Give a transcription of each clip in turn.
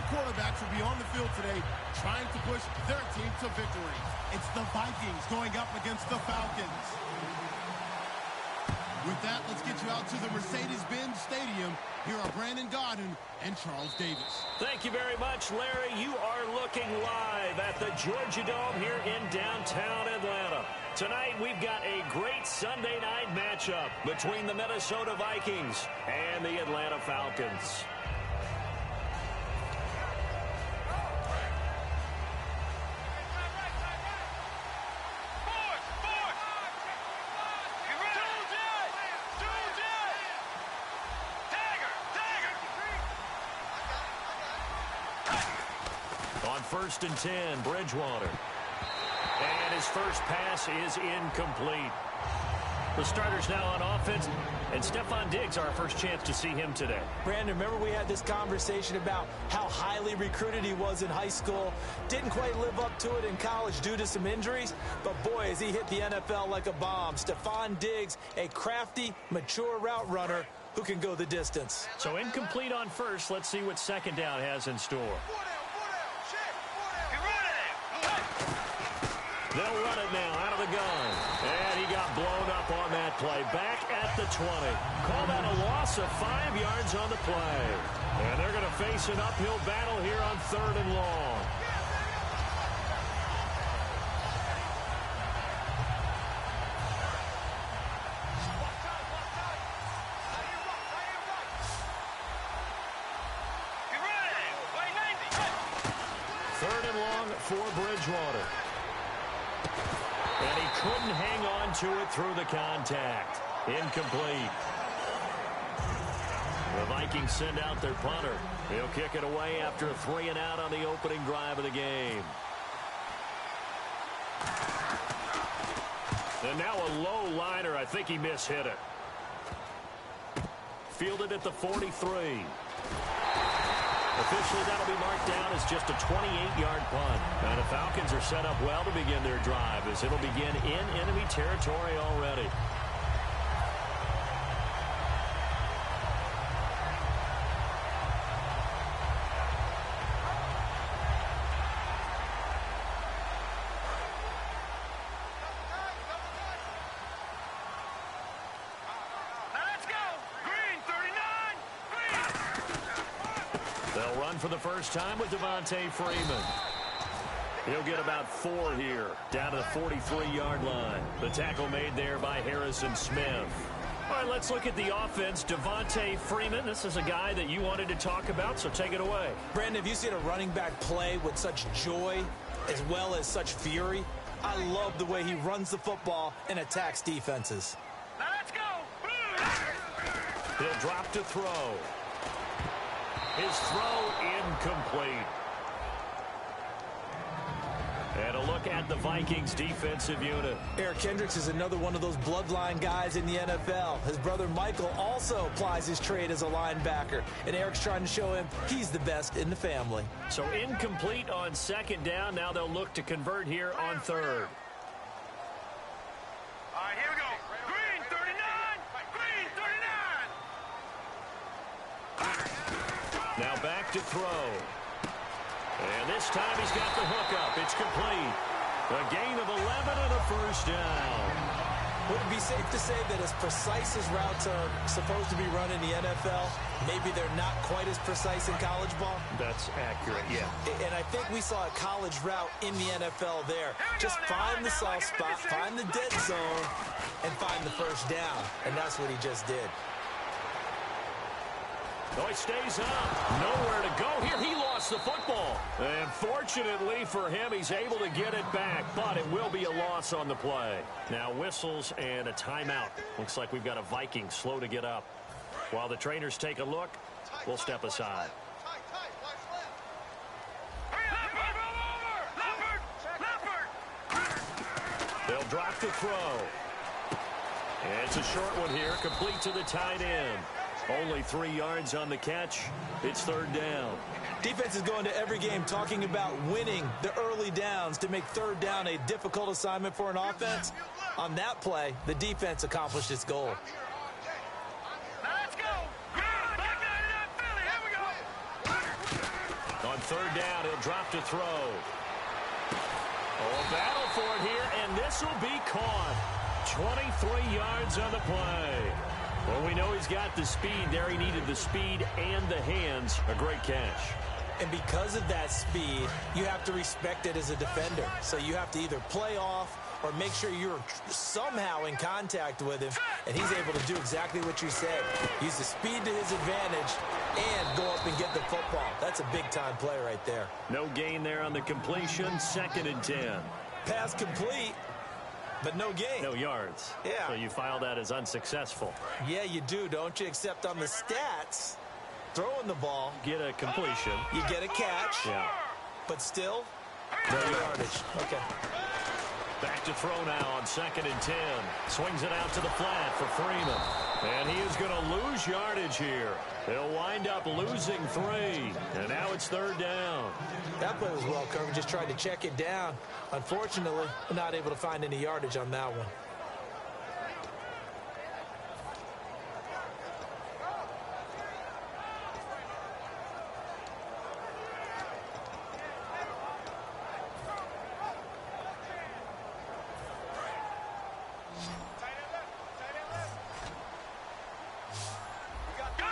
quarterbacks will be on the field today trying to push their team to victory. It's the Vikings going up against the Falcons. With that, let's get you out to the Mercedes-Benz Stadium. Here are Brandon Godden and Charles Davis. Thank you very much, Larry. You are looking live at the Georgia Dome here in downtown Atlanta. Tonight, we've got a great Sunday night matchup between the Minnesota Vikings and the Atlanta Falcons. First and 10, Bridgewater. And his first pass is incomplete. The starters now on offense, and Stephon Diggs, our first chance to see him today. Brandon, remember we had this conversation about how highly recruited he was in high school. Didn't quite live up to it in college due to some injuries, but boy, has he hit the NFL like a bomb. Stephon Diggs, a crafty, mature route runner who can go the distance. So incomplete on first. Let's see what second down has in store. They'll run it now out of the gun. And he got blown up on that play. Back at the 20. Call that a loss of 5 yards on the play. And they're going to face an uphill battle here on 3rd and long. Third and long for Bridgewater. And he couldn't hang on to it through the contact. Incomplete. The Vikings send out their punter. He'll kick it away after a 3-and-out on the opening drive of the game. And now a low liner. I think he mishit it. Fielded at the 43. Officially, that'll be marked down as just a 28-yard punt. And the Falcons are set up well to begin their drive, as it'll begin in enemy territory already. They'll run for the first time with Devontae Freeman. He'll get about 4 here, down to the 43-yard line. The tackle made there by Harrison Smith. All right, let's look at the offense. Devontae Freeman, this is a guy that you wanted to talk about, so take it away. Brandon, have you seen a running back play with such joy as well as such fury? I love the way he runs the football and attacks defenses. Now let's go. He'll drop to throw. His throw incomplete. And a look at the Vikings defensive unit. Eric Kendricks is another one of those bloodline guys in the NFL. His brother Michael also plies his trade as a linebacker. And Eric's trying to show him he's the best in the family. So incomplete on second down. Now they'll look to convert here on third. All right, here we go. Green 39. Green 39. Now back to throw. And this time he's got the hookup. It's complete. A gain of 11 and a first down. Would it be safe to say that as precise as routes are supposed to be run in the NFL, maybe they're not quite as precise in college ball? That's accurate, yeah. And I think we saw a college route in the NFL there. Just find the soft spot, find the dead zone, and find the first down. And that's what he just did. Oh, he stays up. Nowhere to go here. He lost the football. And fortunately for him, he's able to get it back, but it will be a loss on the play. Now whistles and a timeout. Looks like we've got a Viking slow to get up. While the trainers take a look, we'll step aside. They'll drop the throw. And it's a short one here, complete to the tight end. Only 3 yards on the catch. It's third down. Defense is going to every game talking about winning the early downs to make third down a difficult assignment for an offense. On that play, the defense accomplished its goal. Now let's go. On On third down, he'll drop to throw. Oh, a battle for it here, and this will be caught. 23 yards on the play. Well, we know he's got the speed there. He needed the speed and the hands. A great catch. And because of that speed, you have to respect it as a defender. So you have to either play off or make sure you're somehow in contact with him, and he's able to do exactly what you said. Use the speed to his advantage and go up and get the football. That's a big-time play right there. No gain there on the completion. 2nd and 10. Pass complete, but no gain. No yards. Yeah. So you file that as unsuccessful. Yeah, you do, don't you? Except on the stats, throwing the ball, Get a completion. you get a catch, Yeah. but still, no yardage. Okay. Back to throw now on 2nd and 10. Swings it out to the flat for Freeman. And he is going to lose yardage here. They'll wind up losing 3. And now it's 3rd down. That play was well covered. Just tried to check it down. Unfortunately, not able to find any yardage on that one.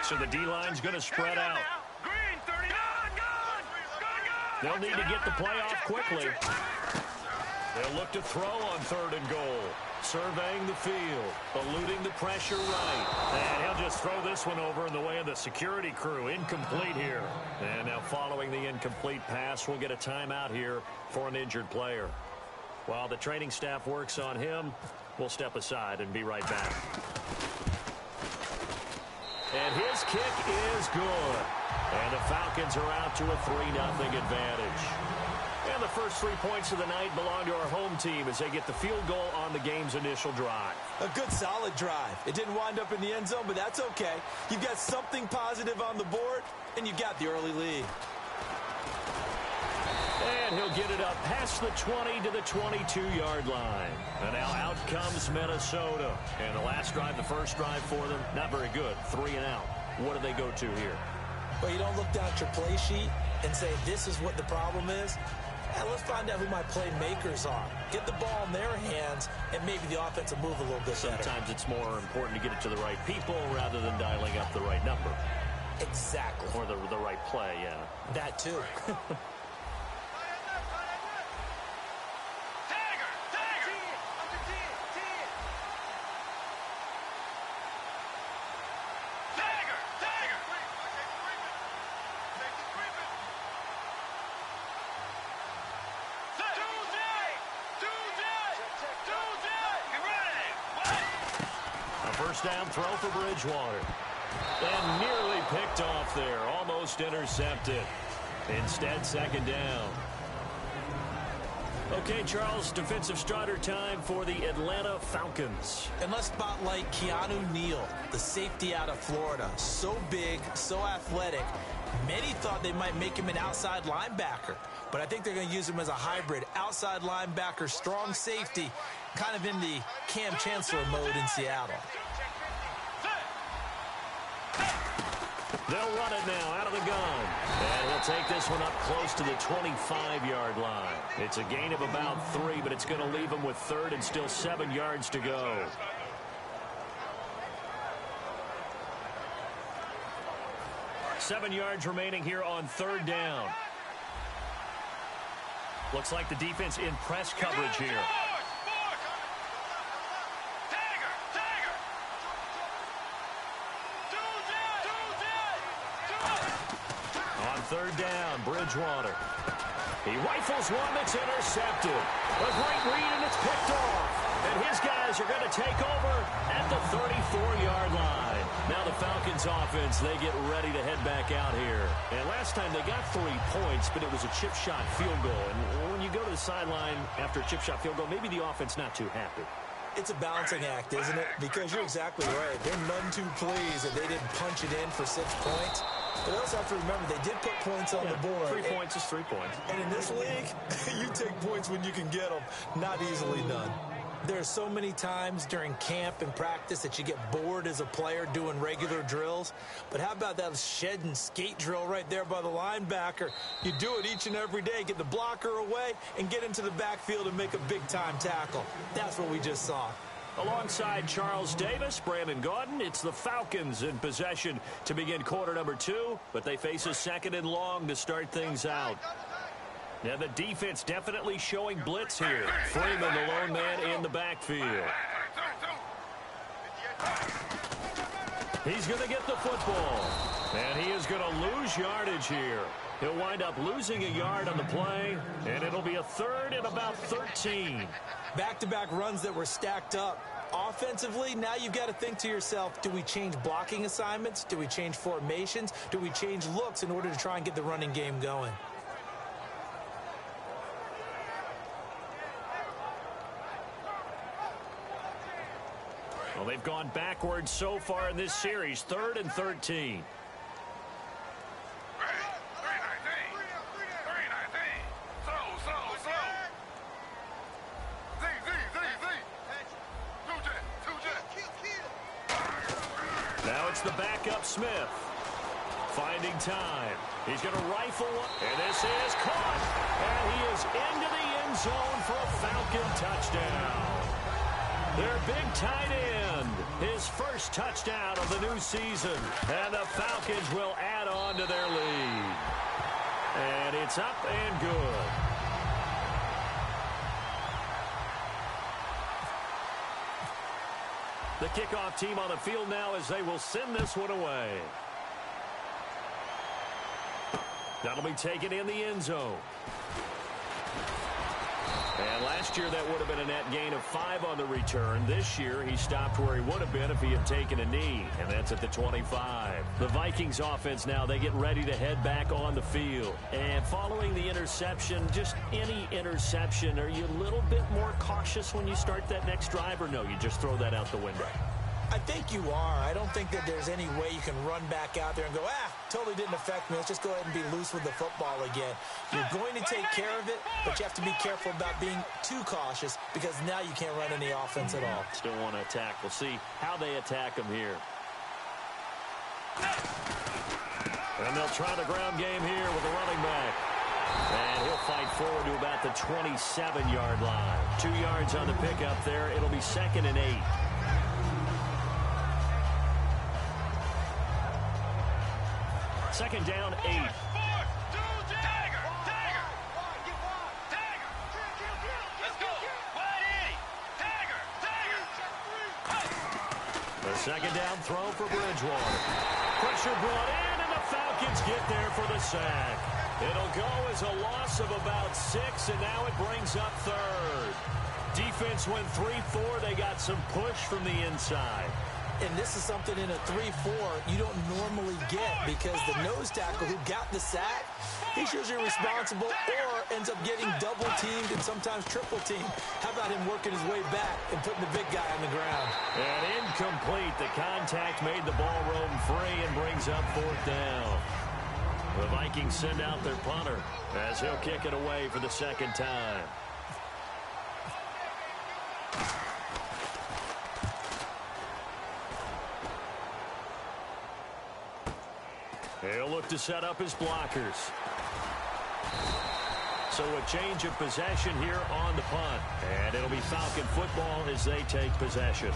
So the D-line's going to spread out. Green, 39. They'll need to get the play off quickly. They'll look to throw on 3rd and goal. Surveying the field, eluding the pressure right. And he'll just throw this one over in the way of the security crew. Incomplete here. And now following the incomplete pass, we'll get a timeout here for an injured player. While the training staff works on him, we'll step aside and be right back. And his kick is good. And the Falcons are out to a 3-0 advantage. And the first 3 points of the night belong to our home team as they get the field goal on the game's initial drive. A good, solid drive. It didn't wind up in the end zone, but that's okay. You've got something positive on the board, and you got the early lead. And he'll get it up past the 20 to the 22-yard line. And now out comes Minnesota. And the last drive, the first drive for them, not very good. 3 and out. What do they go to here? Well, you don't look down at your play sheet and say, this is what the problem is. Let's find out who my playmakers are. Get the ball in their hands, and maybe the offense will move a little bit better. Sometimes it's more important to get it to the right people rather than dialing up the right number. Exactly. Or the right play, yeah. That too. Down throw for Bridgewater. And nearly picked off there. Almost intercepted. Instead, 2nd down. Okay, Charles, defensive starter time for the Atlanta Falcons. And let's spotlight Keanu Neal, the safety out of Florida. So big, so athletic. Many thought they might make him an outside linebacker, but I think they're going to use him as a hybrid. Outside linebacker, strong safety, kind of in the Cam Chancellor mode in Seattle. They'll run it now out of the gun. And he'll take this one up close to the 25-yard line. It's a gain of about 3, but it's going to leave him with 3rd and still 7 yards to go. Seven yards remaining here on 3rd down. Looks like the defense in press coverage here. On 3rd down, Bridgewater. He rifles one that's intercepted. A great read, and it's picked off. And his guys are going to take over at the 34-yard line. Now the Falcons offense, they get ready to head back out here. And last time they got 3 points, but it was a chip shot field goal. And when you go to the sideline after a chip shot field goal, maybe the offense not too happy. It's a balancing act, isn't it? Because you're exactly right. They're none too pleased that they didn't punch it in for 6 points. But they also have to remember they did put points on the board. 3 points is 3 points. And in this league, you take points when you can get them. Not easily done. There are so many times during camp and practice that you get bored as a player doing regular drills. But how about that shed and skate drill right there by the linebacker? You do it each and every day. Get the blocker away and get into the backfield and make a big-time tackle. That's what we just saw. Alongside Charles Davis, Brandon Gaudin, it's the Falcons in possession to begin quarter number 2, but they face a 2nd and long to start things out. Now the defense definitely showing blitz here. Freeman, the lone man in the backfield. He's going to get the football, and he is going to lose yardage here. He'll wind up losing a yard on the play, and it'll be a 3rd and about 13. Back-to-back runs that were stacked up. Offensively, now you've got to think to yourself, do we change blocking assignments? Do we change formations? Do we change looks in order to try and get the running game going? Well, they've gone backwards so far in this series, 3rd and 13. Now it's the backup Smith. Finding time. He's going to rifle one. And this is caught. And he is into the end zone for a Falcon touchdown. Their big tight end. His first touchdown of the new season. And the Falcons will add on to their lead. And it's up and good. The kickoff team on the field now as they will send this one away. That'll be taken in the end zone. And last year that would have been a net gain of 5 on the return. This year he stopped where he would have been if he had taken a knee, and that's at the 25. The Vikings offense now, they get ready to head back on the field. And following the interception, just any interception, are you a little bit more cautious when you start that next drive, or no, you just throw that out the window? I think you are. I don't think that there's any way you can run back out there and go, totally didn't affect me. Let's just go ahead and be loose with the football again. You're going to take care of it, but you have to be careful about being too cautious because now you can't run any offense at all. Still want to attack. We'll see how they attack him here. And they'll try the ground game here with the running back. And he'll fight forward to about the 27-yard line. 2 yards on the pickup there. It'll be 2nd and 8. Second down, 8. The second down throw for Bridgewater. Pressure brought in, and the Falcons get there for the sack. It'll go as a loss of about 6, and now it brings up 3rd. Defense went 3-4. They got some push from the inside. And this is something in a 3-4 you don't normally get because the nose tackle who got the sack, he's usually responsible or ends up getting double-teamed and sometimes triple-teamed. How about him working his way back and putting the big guy on the ground? And incomplete. The contact made the ball roam free and brings up 4th down. The Vikings send out their punter as he'll kick it away for the 2nd time. He'll look to set up his blockers. So a change of possession here on the punt. And it'll be Falcon football as they take possession.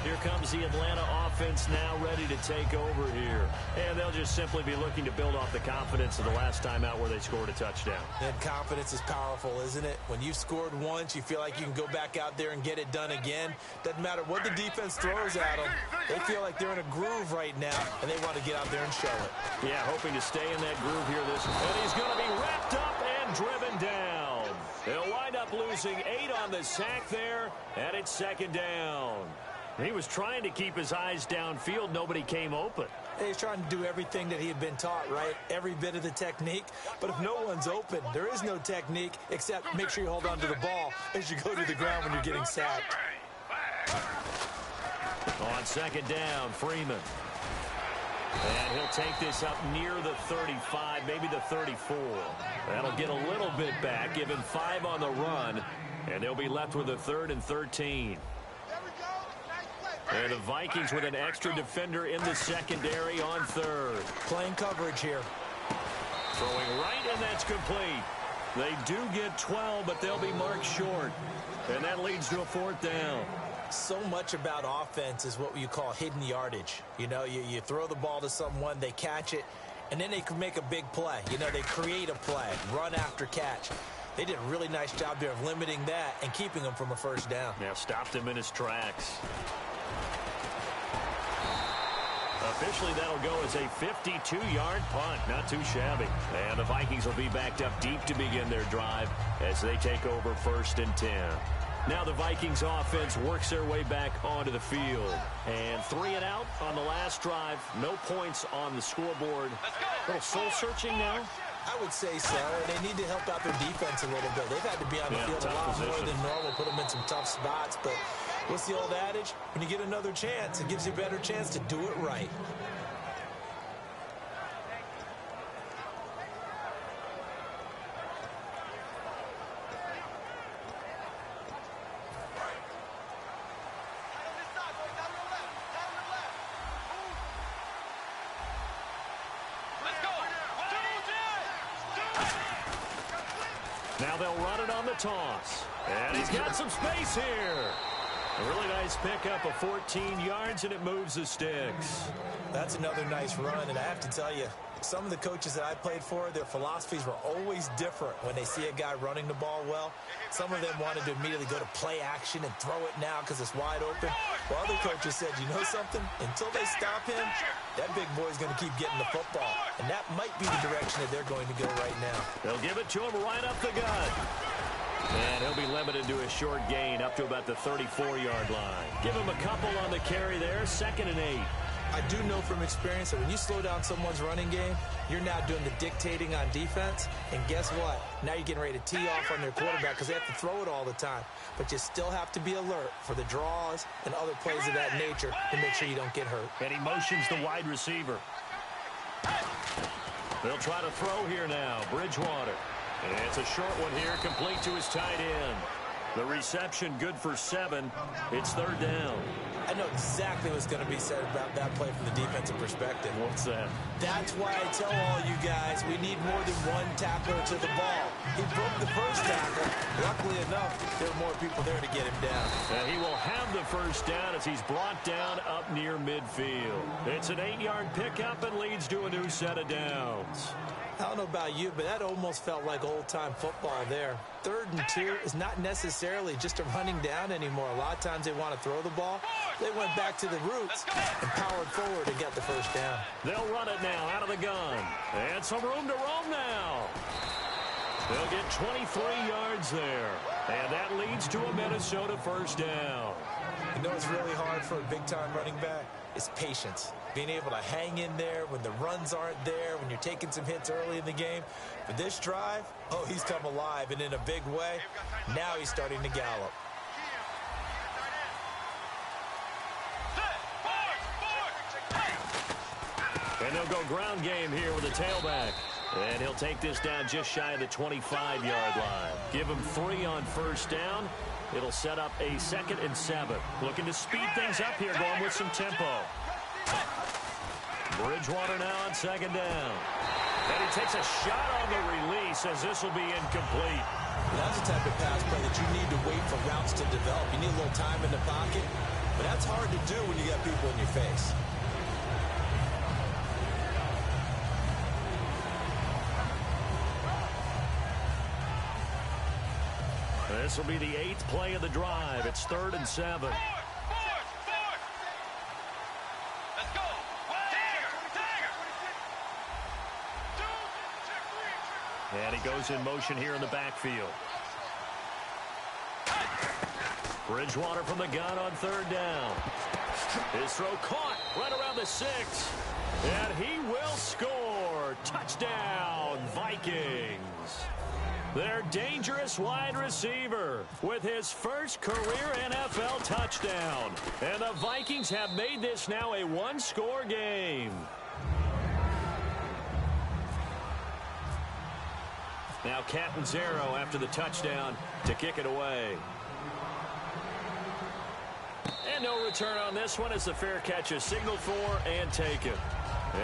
Here comes the Atlanta offense now ready to take over here. And they'll just simply be looking to build off the confidence of the last time out where they scored a touchdown. And confidence is powerful, isn't it? When you've scored once, you feel like you can go back out there and get it done again. Doesn't matter what the defense throws at them. They feel like they're in a groove right now, and they want to get out there and show it. Yeah, hoping to stay in that groove here this. And he's going to be wrapped up and driven down. They'll wind up losing 8 on the sack there, and it's 2nd down. He was trying to keep his eyes downfield. Nobody came open. He's trying to do everything that he had been taught, right? Every bit of the technique. But if no one's open, there is no technique except make sure you hold on to the ball as you go to the ground when you're getting sacked. On 2nd down, Freeman. And he'll take this up near the 35, maybe the 34. That'll get a little bit back, give him 5 on the run, and they'll be left with a 3rd and 13. And the Vikings with an extra defender in the secondary on 3rd. Playing coverage here. Throwing right, and that's complete. They do get 12, but they'll be marked short. And that leads to a 4th down. So much about offense is what you call hidden yardage. You know, you throw the ball to someone, they catch it, and then they can make a big play. You know, they create a play, run after catch. They did a really nice job there of limiting that and keeping him from a 1st down. Now stopped him in his tracks. Officially, that'll go as a 52-yard punt. Not too shabby. And the Vikings will be backed up deep to begin their drive as they take over 1st and 10. Now the Vikings offense works their way back onto the field. And 3 and out on the last drive. No points on the scoreboard. A little soul-searching now. I would say so. They need to help out their defense a little bit. They've had to be on the field a lot more than normal, put them in some tough spots. But what's the old adage? When you get another chance, it gives you a better chance to do it right. Now they'll run it on the toss. And he's got some space here. A really nice pickup of 14 yards, and it moves the sticks. That's another nice run, and I have to tell you, some of the coaches that I played for, their philosophies were always different when they see a guy running the ball well. Some of them wanted to immediately go to play action and throw it now because it's wide open. While other coaches said, you know something? Until they stop him, that big boy's going to keep getting the football. And that might be the direction that they're going to go right now. They'll give it to him right up the gut. And he'll be limited to a short gain up to about the 34-yard line. Give him a couple on the carry there, 2nd and 8. I do know from experience that when you slow down someone's running game, you're now doing the dictating on defense. And guess what? Now you're getting ready to tee off on their quarterback because they have to throw it all the time. But you still have to be alert for the draws and other plays of that nature to make sure you don't get hurt. And he motions the wide receiver. They'll try to throw here now. Bridgewater. And it's a short one here, complete to his tight end. The reception good for 7. It's 3rd down. I know exactly what's going to be said about that play from the defensive perspective. What's that? That's why I tell all you guys we need more than one tackler to the ball. He broke the first tackle. Luckily enough, there were more people there to get him down. And he will have the 1st down as he's brought down up near midfield. It's an 8-yard pickup and leads to a new set of downs. I don't know about you, but that almost felt like old-time football there. 3rd and 2 is not necessarily just a running down anymore. A lot of times they want to throw the ball. They went back to the roots and powered forward and got the 1st down. They'll run it now out of the gun. And some room to roam now. They'll get 23 yards there. And that leads to a Minnesota 1st down. You know what's really hard for a big-time running back? It's patience. Being able to hang in there when the runs aren't there, when you're taking some hits early in the game. But this drive, oh, he's come alive and in a big way. Now he's starting to gallop. And they'll go ground game here with a tailback. And he'll take this down just shy of the 25-yard line. Give him 3 on 1st down. It'll set up a 2nd and 7. Looking to speed things up here, going with some tempo. Bridgewater now on 2nd down. And he takes a shot on the release as this will be incomplete. That's the type of pass play that you need to wait for routes to develop. You need a little time in the pocket, but that's hard to do when you got people in your face. This will be the 8th play of the drive. It's 3rd and 7. Let's go. And he goes in motion here in the backfield. Bridgewater from the gun on 3rd down. His throw caught right around the 6. And he will score. Touchdown, Vikings. Their dangerous wide receiver with his first career NFL touchdown. And the Vikings have made this now a 1-score game. Now Catanzaro after the touchdown to kick it away. And no return on this one as the fair catch is signaled for and taken.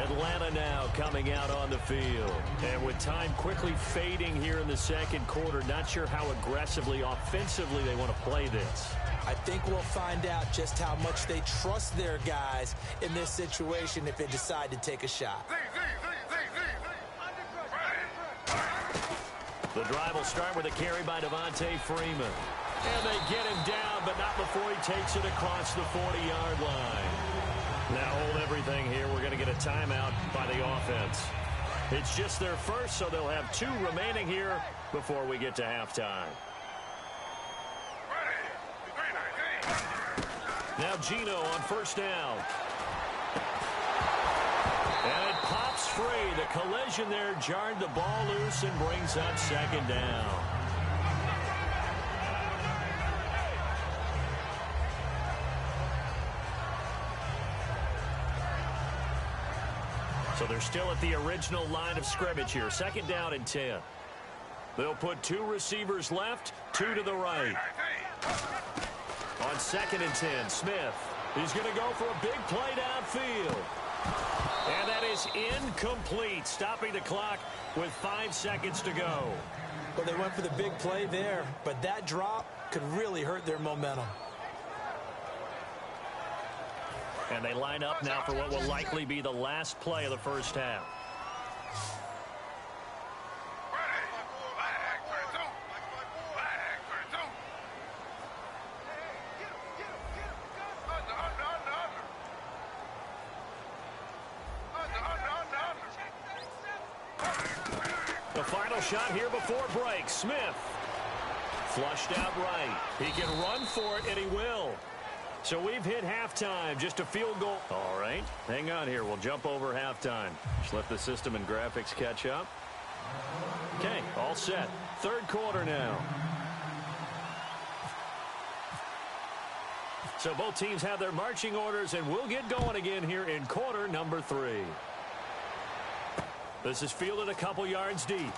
Atlanta now coming out on the field. And with time quickly fading here in the second quarter, not sure how aggressively, offensively they want to play this. I think we'll find out just how much they trust their guys in this situation if they decide to take a shot. The drive will start with a carry by Devontae Freeman. And they get him down, but not before he takes it across the 40-yard line. Now hold everything here. We're going to get a timeout by the offense. It's just their first, so they'll have 2 remaining here before we get to halftime. Now Gino on first down. And it pops free. The collision there jarred the ball loose and brings up second down. So they're still at the original line of scrimmage here. Second down and 10. They'll put 2 receivers left, 2 to the right. On second and 10, Smith. He's going to go for a big play downfield. And that is incomplete, stopping the clock with 5 seconds to go. Well, they went for the big play there, but that drop could really hurt their momentum. And they line up now for what will likely be the last play of the first half. The final shot here before break. Smith flushed out right. He can run for it, and he will. So we've hit halftime, just a field goal. All right, hang on here. We'll jump over halftime. Just let the system and graphics catch up. Okay, all set. Third quarter now. So both teams have their marching orders, and we'll get going again here in quarter number 3. This is fielded a couple yards deep.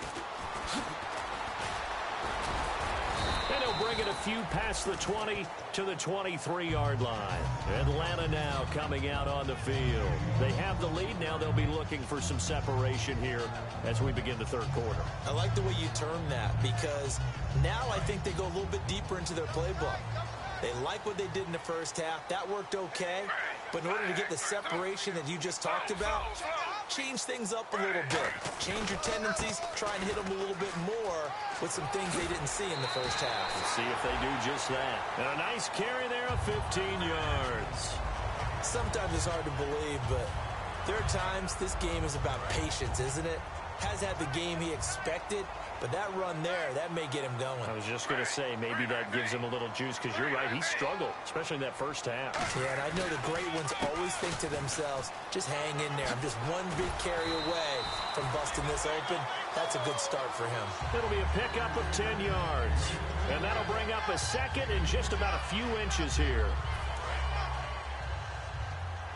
And he'll bring it a few past the 20 to the 23-yard line. Atlanta now coming out on the field. They have the lead. Now they'll be looking for some separation here as we begin the third quarter. I like the way you term that because now I think they go a little bit deeper into their playbook. They like what they did in the first half. That worked okay. But in order to get the separation that you just talked about, change things up a little bit. Change your tendencies. Try and hit them a little bit more with some things they didn't see in the first half. We'll see if they do just that. And a nice carry there of 15 yards. Sometimes it's hard to believe, but there are times this game is about patience, isn't it? Has had the game he expected, but that run there, that may get him going. I was just going to say, maybe that gives him a little juice, because you're right, he struggled, especially in that first half. Yeah, and I know the great ones always think to themselves, just hang in there. I'm just one big carry away from busting this open. That's a good start for him. It'll be a pickup of 10 yards. And that'll bring up a second and just about a few inches here.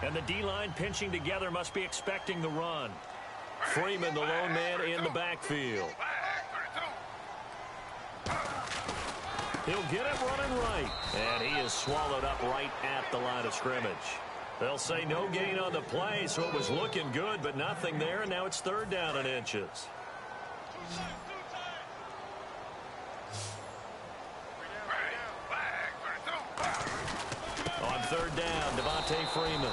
And the D-line pinching together must be expecting the run. Freeman, the lone man in the backfield. He'll get it running right. And he is swallowed up right at the line of scrimmage. They'll say no gain on the play, so it was looking good, but nothing there, and now it's third down and inches. On third down, Devontae Freeman.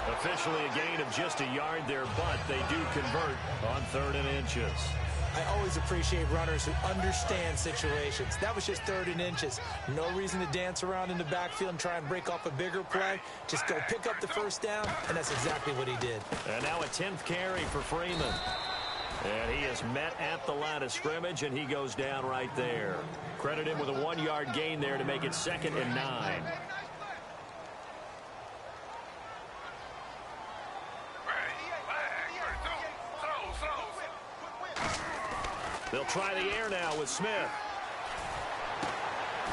Officially a gain of just a yard there, but they do convert on third and inches. I always appreciate runners who understand situations. That was just third and inches. No reason to dance around in the backfield and try and break off a bigger play. Just go pick up the first down, and that's exactly what he did. And now a 10th carry for Freeman. And he is met at the line of scrimmage, and he goes down right there. Credit him with a 1-yard gain there to make it 2nd and 9. They'll try the air now with Smith.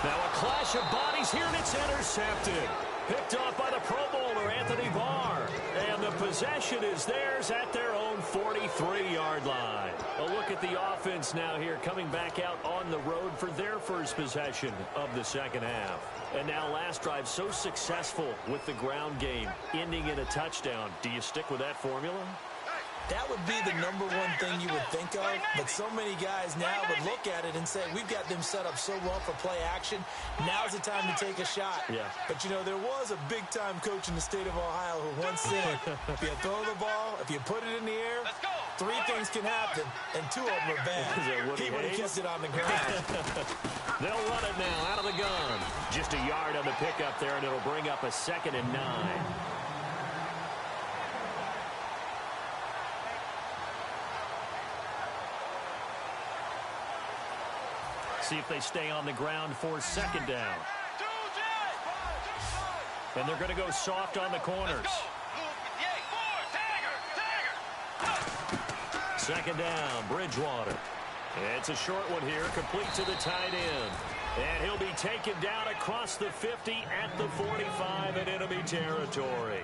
Now a clash of bodies here, and it's intercepted. Picked off by the Pro Bowler, Anthony Barr. And the possession is theirs at their own 43-yard line. A look at the offense now here, coming back out on the road for their first possession of the second half. And now last drive so successful with the ground game, ending in a touchdown. Do you stick with that formula? That would be the number one thing you would think of, but so many guys now would look at it and say, we've got them set up so well for play action. Now's the time to take a shot. Yeah. But, you know, there was a big-time coach in the state of Ohio who once said, if you throw the ball, if you put it in the air, three things can happen, and two of them are bad. He would have kept it on the ground. They'll run it now out of the gun. Just a yard on the pickup there, and it'll bring up a 2nd and 9. See if they stay on the ground for 2nd down. And they're going to go soft on the corners. 2nd down, Bridgewater. It's a short one here, complete to the tight end. And he'll be taken down across the 50 at the 45 in enemy territory.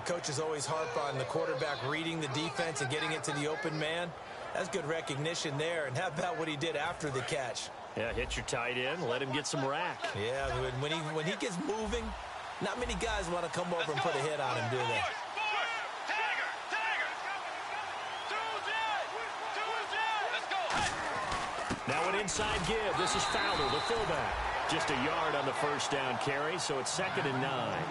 Coaches always harp on the quarterback reading the defense and getting it to the open man. That's good recognition there. And how about what he did after the catch? Yeah, hit your tight end, let him get some rack. Yeah, when he gets moving, not many guys want to come over and put a hit on him, do they? Now an inside give. This is Fowler, the fullback. Just a yard on the first down carry, so it's 2nd and 9.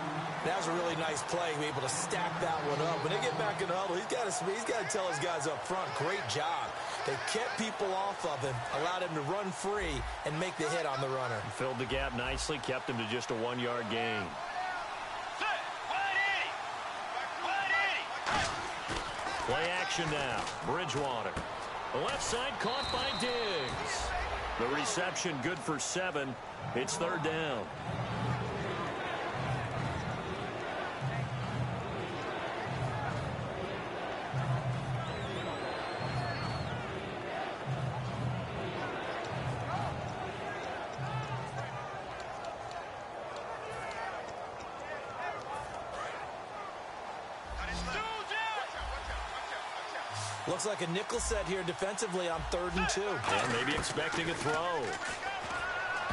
That was a really nice play, be able to stack that one up. When they get back in the huddle, he's got to tell his guys up front, great job. They kept people off of him, allowed him to run free, and make the hit on the runner. Filled the gap nicely, kept him to just a 1-yard gain. Play action now. Bridgewater. The left side caught by Diggs. The reception good for 7. It's 3rd down. Looks like a nickel set here defensively on 3rd and 2. And maybe expecting a throw.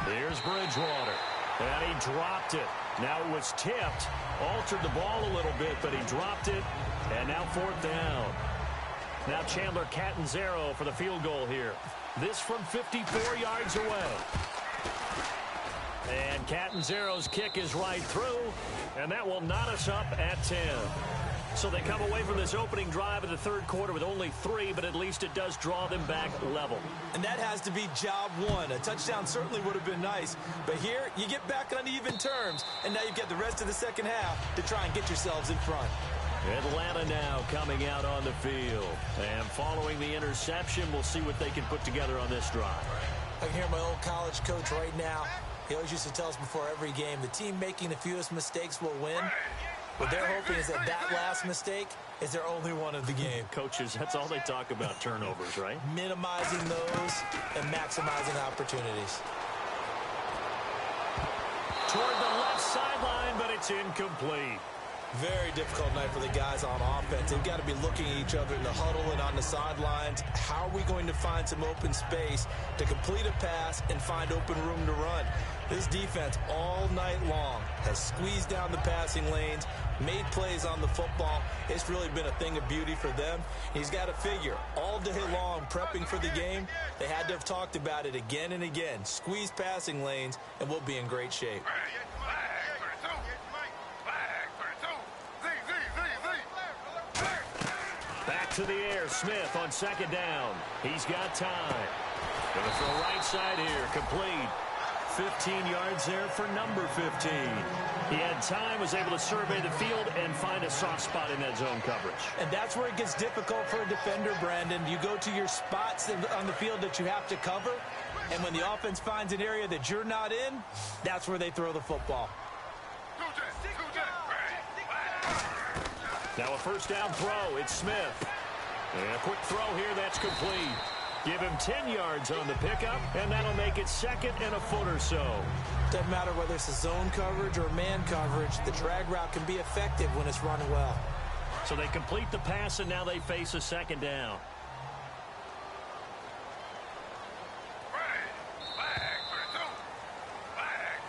Here's Bridgewater. And he dropped it. Now it was tipped. Altered the ball a little bit, but he dropped it. And now 4th down. Now Chandler Catanzaro for the field goal here. This from 54 yards away. And Catanzaro's kick is right through. And that will knot us up at 10. So they come away from this opening drive of the 3rd quarter with only 3, but at least it does draw them back level. And that has to be job 1. A touchdown certainly would have been nice, but here you get back on even terms, and now you've got the rest of the second half to try and get yourselves in front. Atlanta now coming out on the field. And following the interception, we'll see what they can put together on this drive. I can hear my old college coach right now. He always used to tell us before every game, the team making the fewest mistakes will win. What they're hoping is that last mistake is their only one of the game. Coaches, that's all they talk about, turnovers, right? Minimizing those and maximizing opportunities. Toward the left sideline, but it's incomplete. Very difficult night for the guys on offense. They've got to be looking at each other in the huddle and on the sidelines. How are we going to find some open space to complete a pass and find open room to run? This defense all night long has squeezed down the passing lanes, made plays on the football. It's really been a thing of beauty for them. He's got to figure all day long prepping for the game. They had to have talked about it again and again. Squeeze passing lanes, and we'll be in great shape. Back to the air, Smith on 2nd down. He's got time. Gonna throw right side here, complete. 15 yards there for number 15. He had time, was able to survey the field and find a soft spot in that zone coverage. And that's where it gets difficult for a defender, Brandon. You go to your spots on the field that you have to cover, and when the offense finds an area that you're not in, that's where they throw the football. Now a 1st down throw, it's Smith. And a quick throw here, that's complete. Give him 10 yards on the pickup, and that'll make it 2nd and a foot or so. Doesn't matter whether it's a zone coverage or man coverage, the drag route can be effective when it's run well. So they complete the pass, and now they face a second down.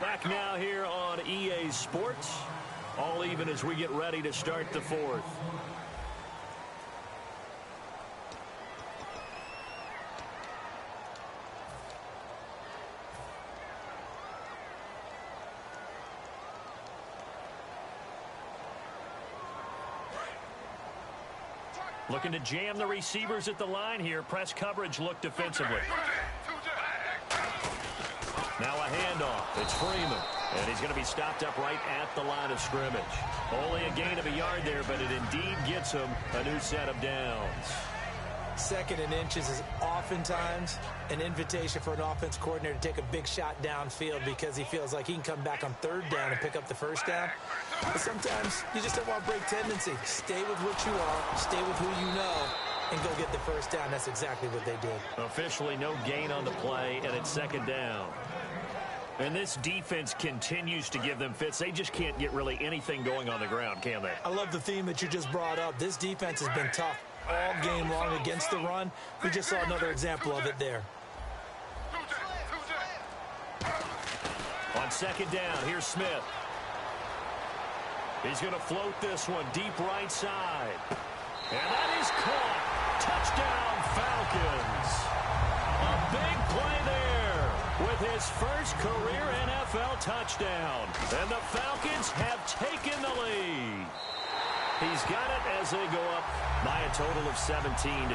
Back now here on EA Sports. All even as we get ready to start the fourth. Looking to jam the receivers at the line here. Press coverage look defensively. Now a handoff. It's Freeman. And he's going to be stopped up right at the line of scrimmage. Only a gain of a yard there, but it indeed gets him a new set of downs. Second and inches is oftentimes an invitation for an offense coordinator to take a big shot downfield because he feels like he can come back on third down and pick up the first down. But sometimes you just don't want to break tendency. Stay with what you are, stay with who you know, and go get the first down. That's exactly what they did. Officially no gain on the play, and it's second down. And this defense continues to give them fits. They just can't get really anything going on the ground, can they? I love the theme that you just brought up. This defense has been tough all game long against the run. We just saw another example of it there. On second down, here's Smith. He's going to float this one deep right side. And that is caught. Touchdown, Falcons. A big play there with his first career NFL touchdown. And the Falcons have taken the lead. He's got it as they go up by a total of 17-10.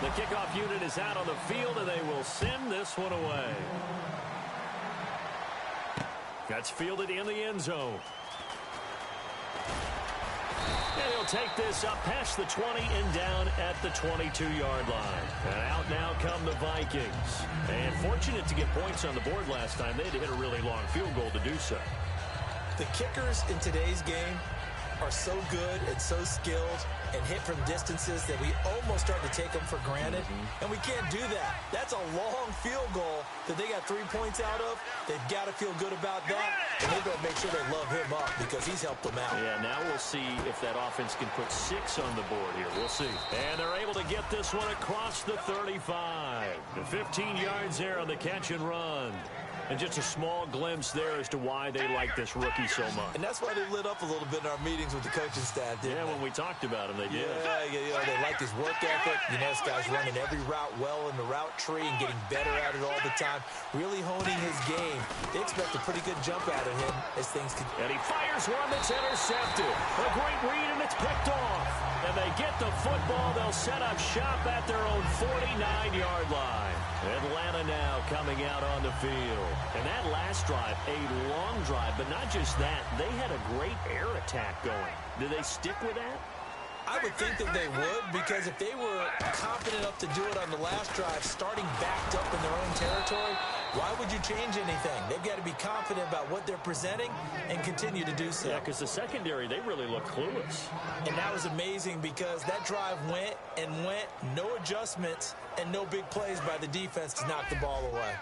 The kickoff unit is out on the field, and they will send this one away. That's fielded in the end zone. And he'll take this up past the 20 and down at the 22-yard line. And out now come the Vikings. And fortunate to get points on the board last time. They had to hit a really long field goal to do so. The kickers in today's game are so good and so skilled and hit from distances that we almost start to take them for granted. And we can't do that. That's a long field goal that they got 3 points out of. They've got to feel good about that. And they've got to make sure they love him up because he's helped them out. Yeah, now we'll see if that offense can put 6 on the board here. We'll see. And they're able to get this one across the 35. The 15 yards there on the catch and run. And just a small glimpse there as to why they like this rookie so much. And that's why they lit up a little bit in our meetings with the coaching staff, didn't they? When we talked about him, they did. Yeah, they like his work ethic. You know, this guy's running every route well in the route tree and getting better at it all the time. Really honing his game. They expect a pretty good jump out of him as things can. And he fires one that's intercepted. A great read, and it's picked off. And they get the football. They'll set up shop at their own 49-yard line. Atlanta now coming out on the field. And that last drive, a long drive, but not just that. They had a great air attack going. Do they stick with that? I would think that they would, because if they were confident enough to do it on the last drive, starting backed up in their own territory, why would you change anything? They've got to be confident about what they're presenting and continue to do so. Yeah, because the secondary, they really look clueless. And that was amazing because that drive went and went, no adjustments, and no big plays by the defense to knock the ball away.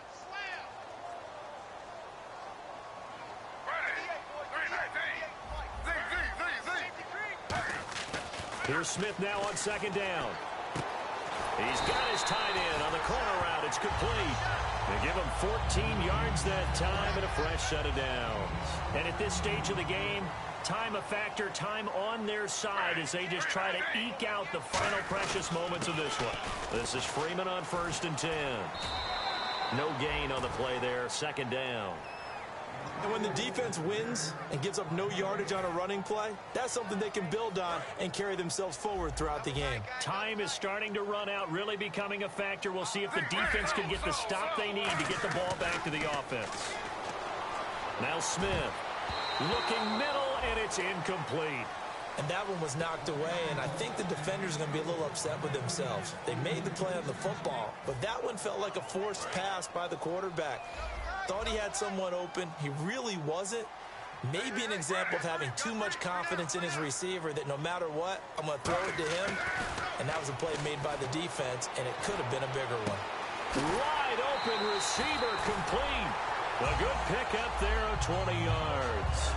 Here's Smith now on second down. He's got his tight end on the corner route. It's complete. They give him 14 yards that time and a fresh set of downs. And at this stage of the game, time a factor, time on their side as they just try to eke out the final precious moments of this one. This is Freeman on 1st and 10. No gain on the play there, second down. And when the defense wins and gives up no yardage on a running play, that's something they can build on and carry themselves forward throughout the game. Time is starting to run out, really becoming a factor. We'll see if the defense can get the stop they need to get the ball back to the offense. Now Smith looking middle, and it's incomplete. And that one was knocked away, and I think the defenders are going to be a little upset with themselves. They made the play on the football, but that one felt like a forced pass by the quarterback. Thought he had someone open. He really wasn't. Maybe an example of having too much confidence in his receiver that no matter what, I'm going to throw it to him. And that was a play made by the defense, and it could have been a bigger one. Wide open receiver complete. A good pickup there of 20 yards.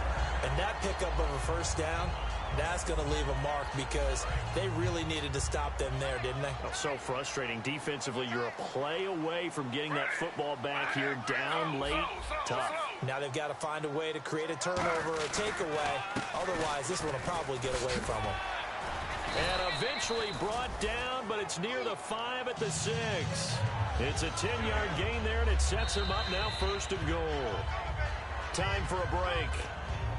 And that pickup of a first down, that's going to leave a mark because they really needed to stop them there, didn't they? Oh, so frustrating. Defensively, you're a play away from getting that football back here. Down late, tough. Now they've got to find a way to create a turnover or a takeaway. Otherwise, this one will probably get away from them. And eventually brought down, but it's near the 5 at the 6. It's a 10-yard gain there, and it sets them up now 1st and goal. Time for a break.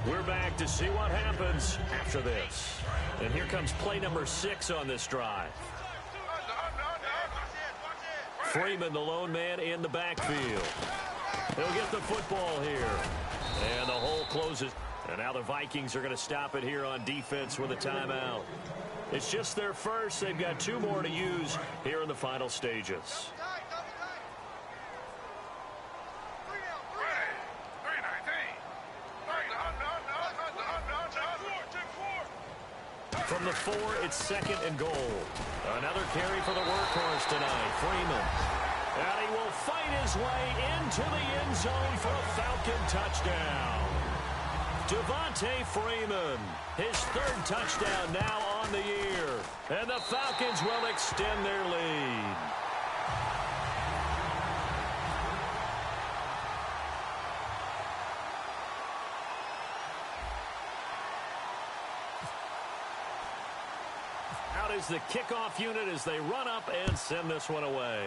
We're back to see what happens after this. And here comes play number 6 on this drive. Freeman, the lone man in the backfield. He'll get the football here. And the hole closes. And now the Vikings are going to stop it here on defense with a timeout. It's just their first. They've got 2 more to use here in the final stages. From the 4, it's 2nd and goal. Another carry for the workhorse tonight, Freeman. And he will fight his way into the end zone for a Falcon touchdown. Devontae Freeman, his 3rd touchdown now on the year. And the Falcons will extend their lead. Out is the kickoff unit as they run up and send this one away.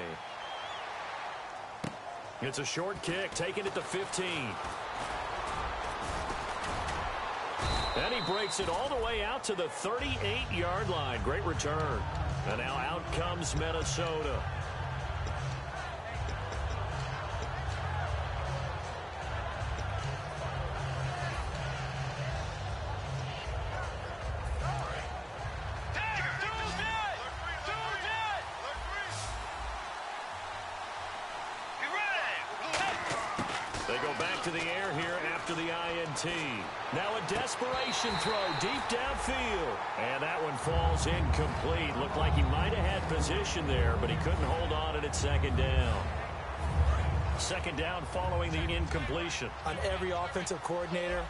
It's a short kick, taking it to 15. And he breaks it all the way out to the 38-yard line. Great return. And now out comes Minnesota. They go back to the air here after the INT. Now a desperation throw deep downfield. And that one falls incomplete. Looked like he might have had position there, but he couldn't hold on at 2nd down. 2nd down following the incompletion. On every offensive coordinator,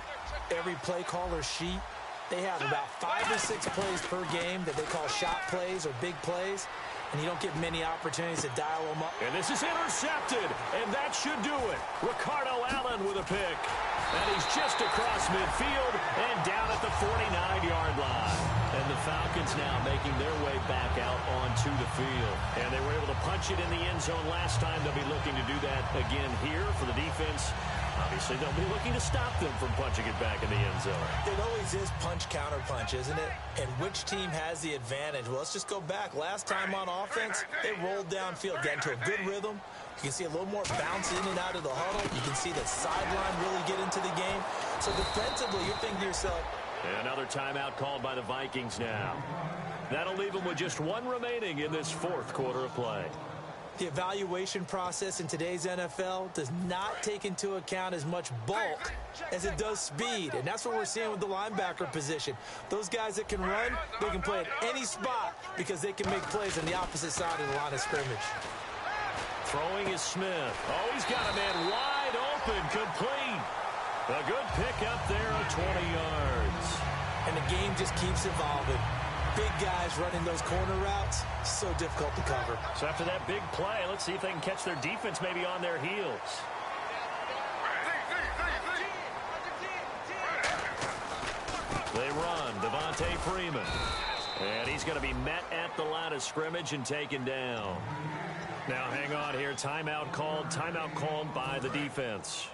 every play caller sheet, they have about 5 or 6 plays per game that they call shot plays or big plays. And you don't get many opportunities to dial them up. And this is intercepted, and that should do it. Ricardo Allen with a pick. And he's just across midfield and down at the 49-yard line. And the Falcons now making their way back out onto the field. And they were able to punch it in the end zone last time. They'll be looking to do that again here for the defense. Obviously, they'll be looking to stop them from punching it back in the end zone. It always is punch-counter-punch, isn't it? And which team has the advantage? Well, let's just go back. Last time on offense, they rolled downfield, got into a good rhythm. You can see a little more bounce in and out of the huddle. You can see the sideline really get into the game. So defensively, you're thinking to yourself. Another timeout called by the Vikings now. That'll leave them with just 1 remaining in this 4th quarter of play. The evaluation process in today's NFL does not take into account as much bulk as it does speed. And that's what we're seeing with the linebacker position. Those guys that can run, they can play at any spot because they can make plays on the opposite side of the line of scrimmage. Throwing is Smith. Oh, he's got a man wide open, complete. A good pickup there of 20 yards. And the game just keeps evolving. Big guys running those corner routes, so difficult to cover. So after that big play, let's see if they can catch their defense maybe on their heels. They run, Devontae Freeman. And he's going to be met at the line of scrimmage and taken down. Now hang on here, timeout called by the defense.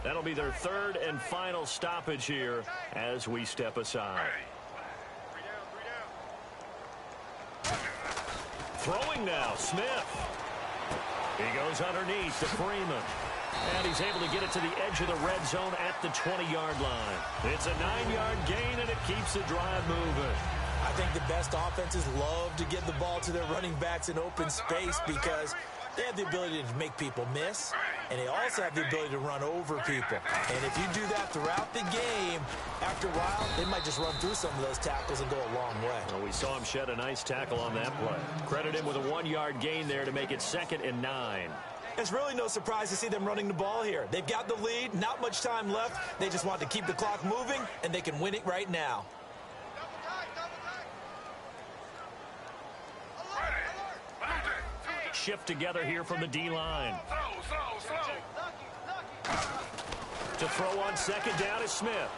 That'll be their 3rd and final stoppage here as we step aside. Throwing now, Smith. He goes underneath to Freeman. And he's able to get it to the edge of the red zone at the 20-yard line. It's a 9-yard gain, and it keeps the drive moving. I think the best offenses love to get the ball to their running backs in open space because they have the ability to make people miss, and they also have the ability to run over people. And if you do that throughout the game, after a while, they might just run through some of those tackles and go a long way. Well, we saw him shed a nice tackle on that play. Credit him with a 1-yard gain there to make it 2nd and 9. It's really no surprise to see them running the ball here. They've got the lead, not much time left. They just want to keep the clock moving, and they can win it right now. Shift together here from the D-line. To throw on second down is Smith.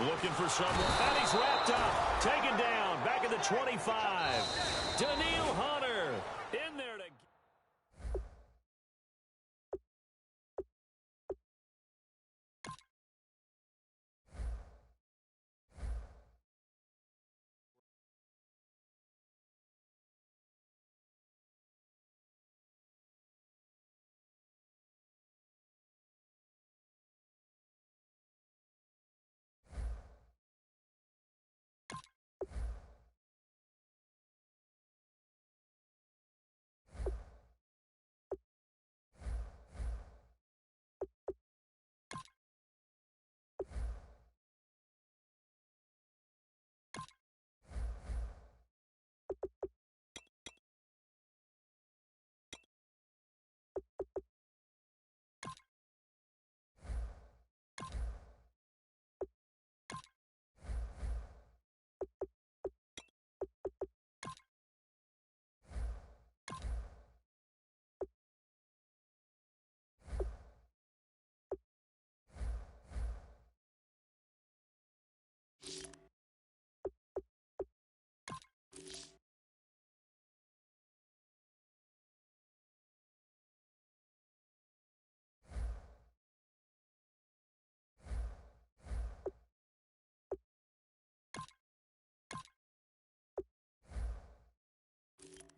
Looking for someone. And he's wrapped up. Taken down. Back at the 25. Daniil Hunter in there to...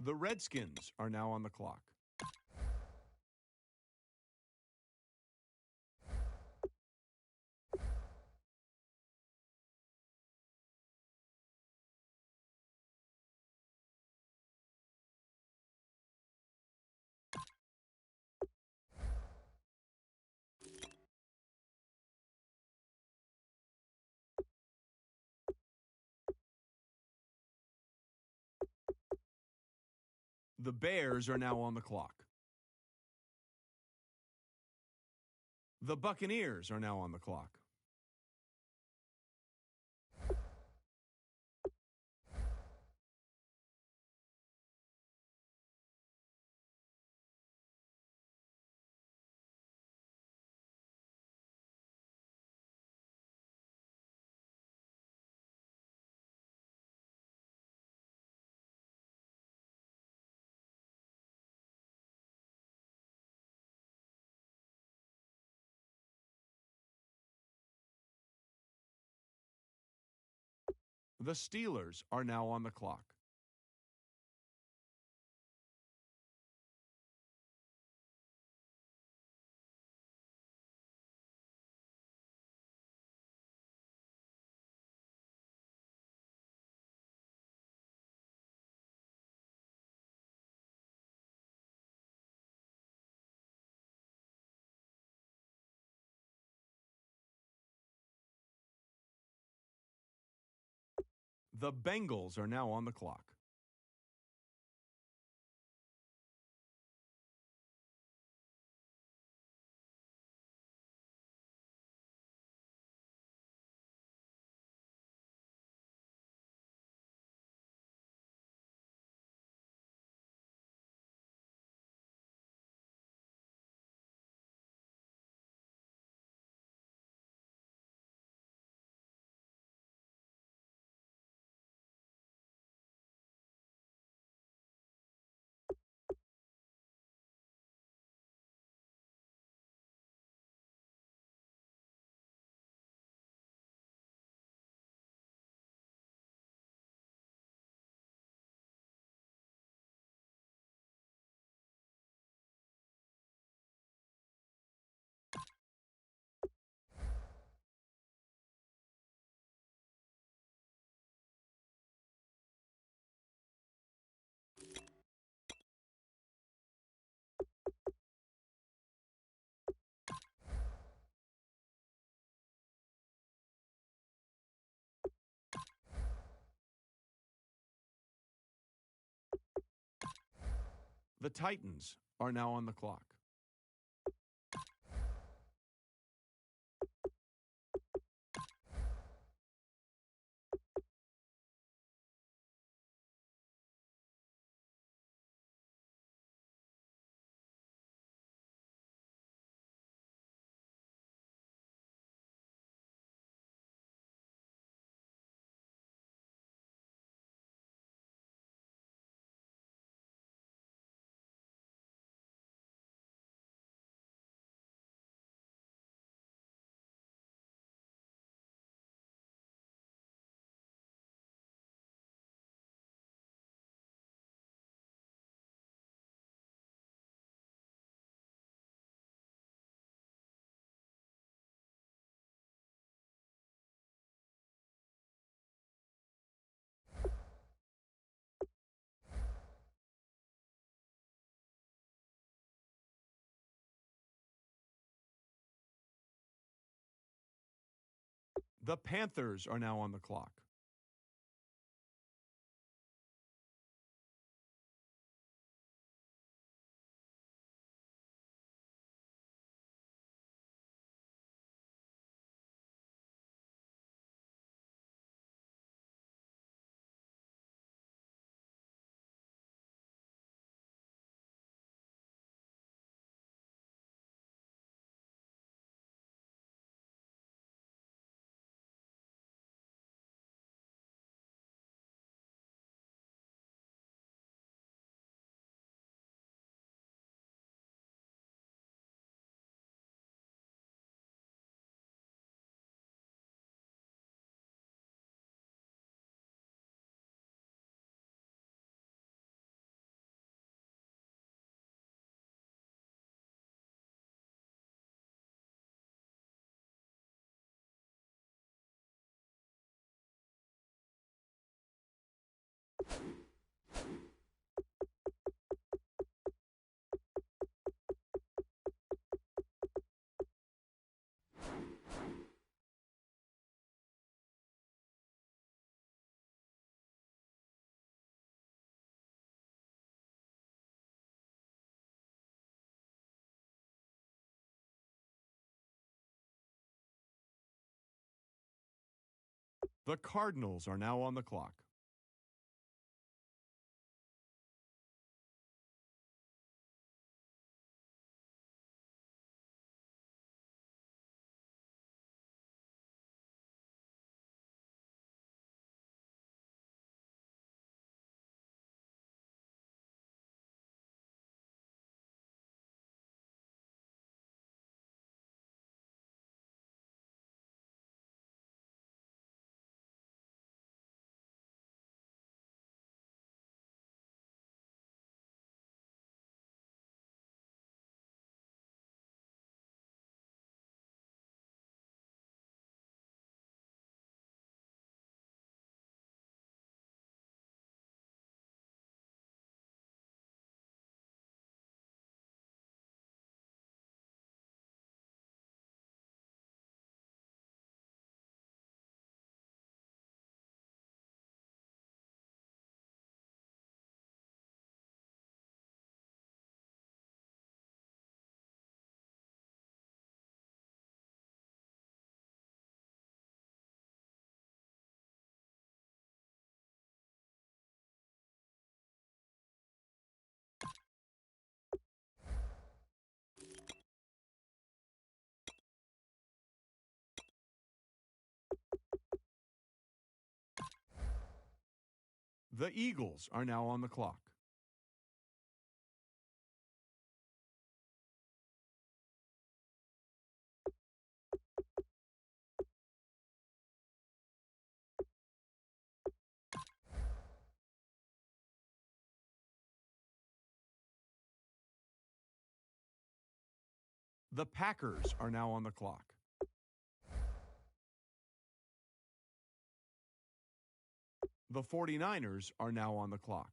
The Redskins are now on the clock. The Bears are now on the clock. The Buccaneers are now on the clock. The Steelers are now on the clock. The Bengals are now on the clock. The Titans are now on the clock. The Panthers are now on the clock. The Cardinals are now on the clock. The Eagles are now on the clock. The Packers are now on the clock. The 49ers are now on the clock.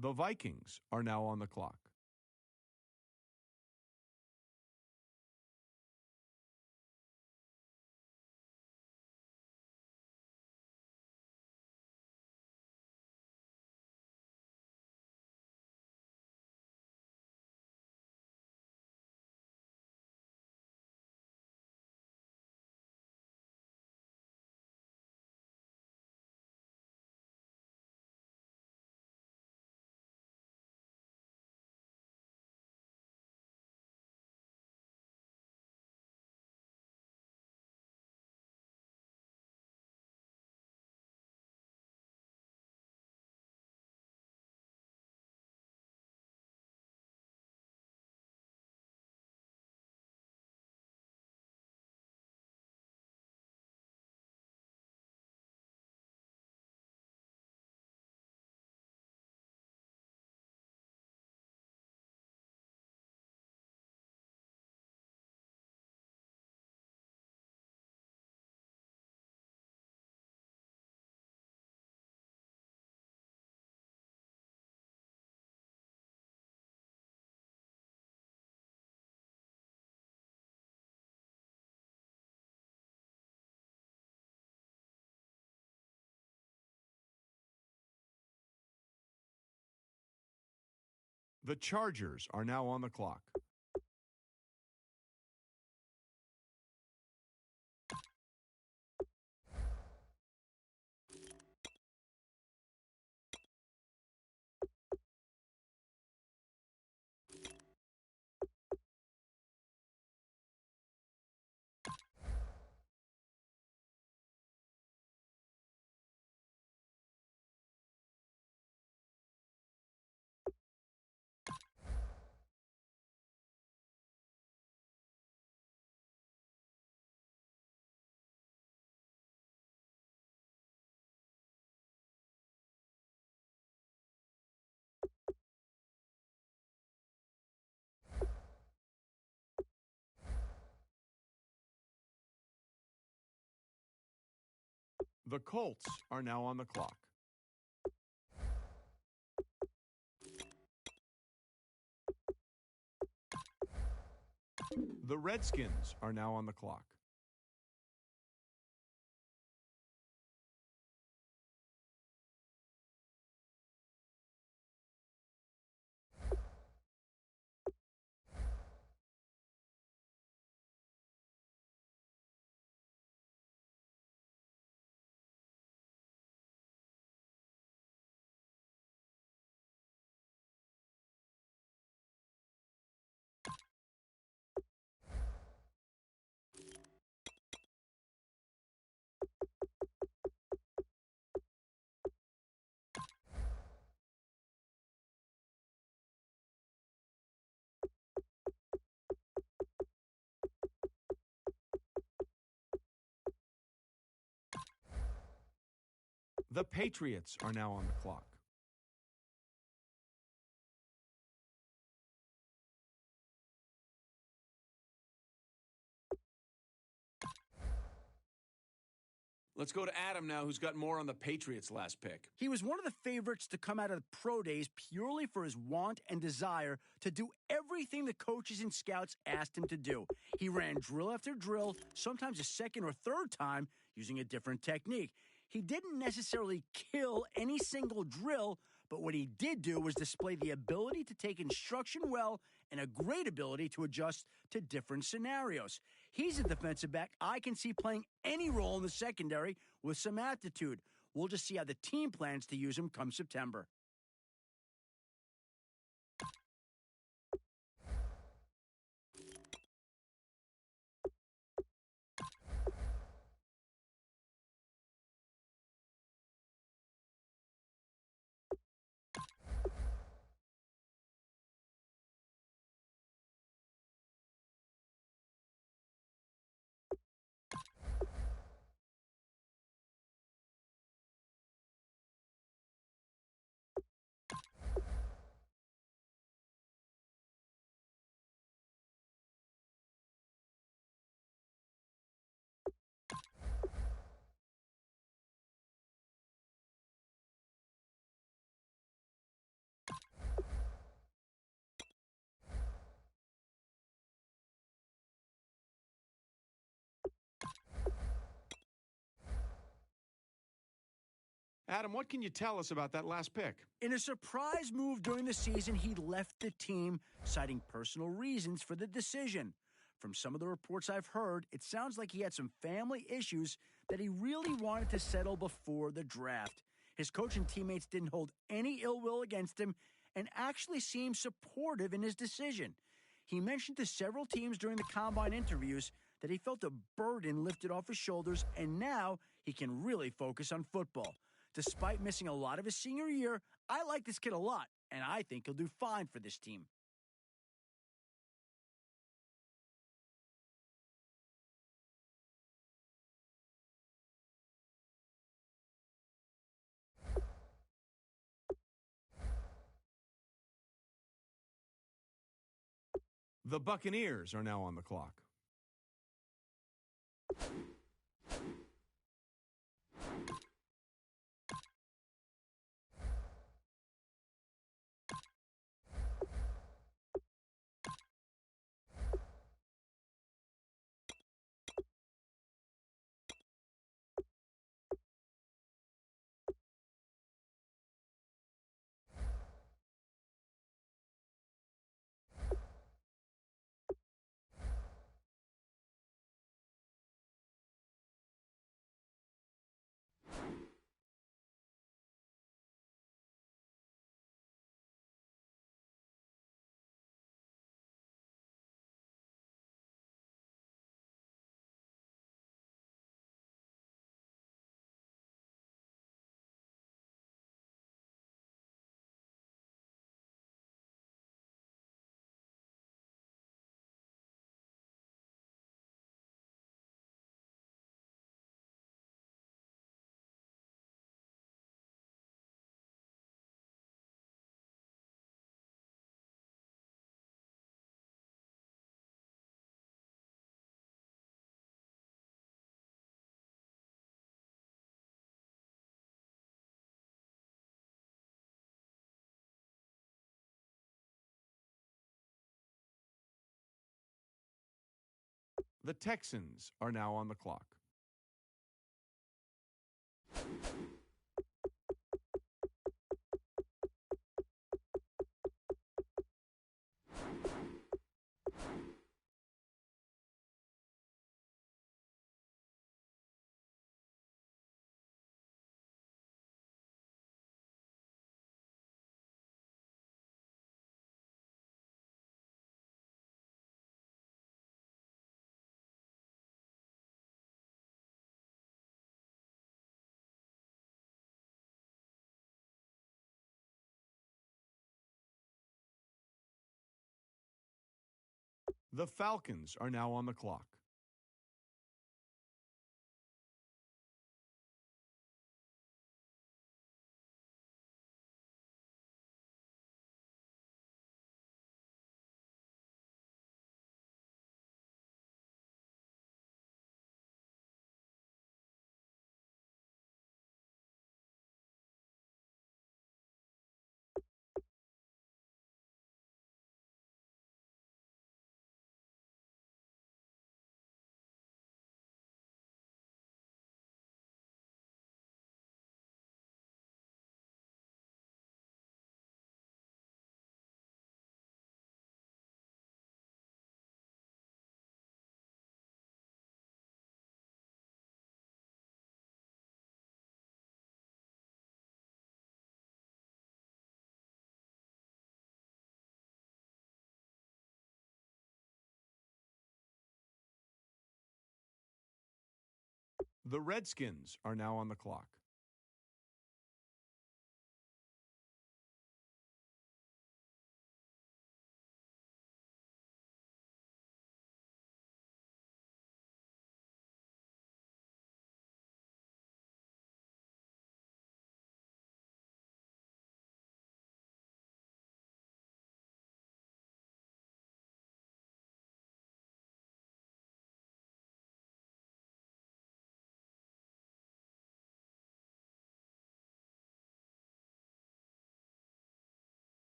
The Vikings are now on the clock. The Chargers are now on the clock. The Colts are now on the clock. The Redskins are now on the clock. The Patriots are now on the clock. Let's go to Adam now, who's got more on the Patriots' last pick. He was one of the favorites to come out of the pro days purely for his want and desire to do everything the coaches and scouts asked him to do. He ran drill after drill, sometimes a second or third time, using a different technique. He didn't necessarily kill any single drill, but what he did do was display the ability to take instruction well and a great ability to adjust to different scenarios. He's a defensive back I can see playing any role in the secondary with some aptitude. We'll just see how the team plans to use him come September. Adam, what can you tell us about that last pick? In a surprise move during the season, he left the team, citing personal reasons for the decision. From some of the reports I've heard, it sounds like he had some family issues that he really wanted to settle before the draft. His coach and teammates didn't hold any ill will against him and actually seemed supportive in his decision. He mentioned to several teams during the combine interviews that he felt a burden lifted off his shoulders, and now he can really focus on football. Despite missing a lot of his senior year, I like this kid a lot, and I think he'll do fine for this team. The Buccaneers are now on the clock. The Texans are now on the clock. The Falcons are now on the clock. The Redskins are now on the clock.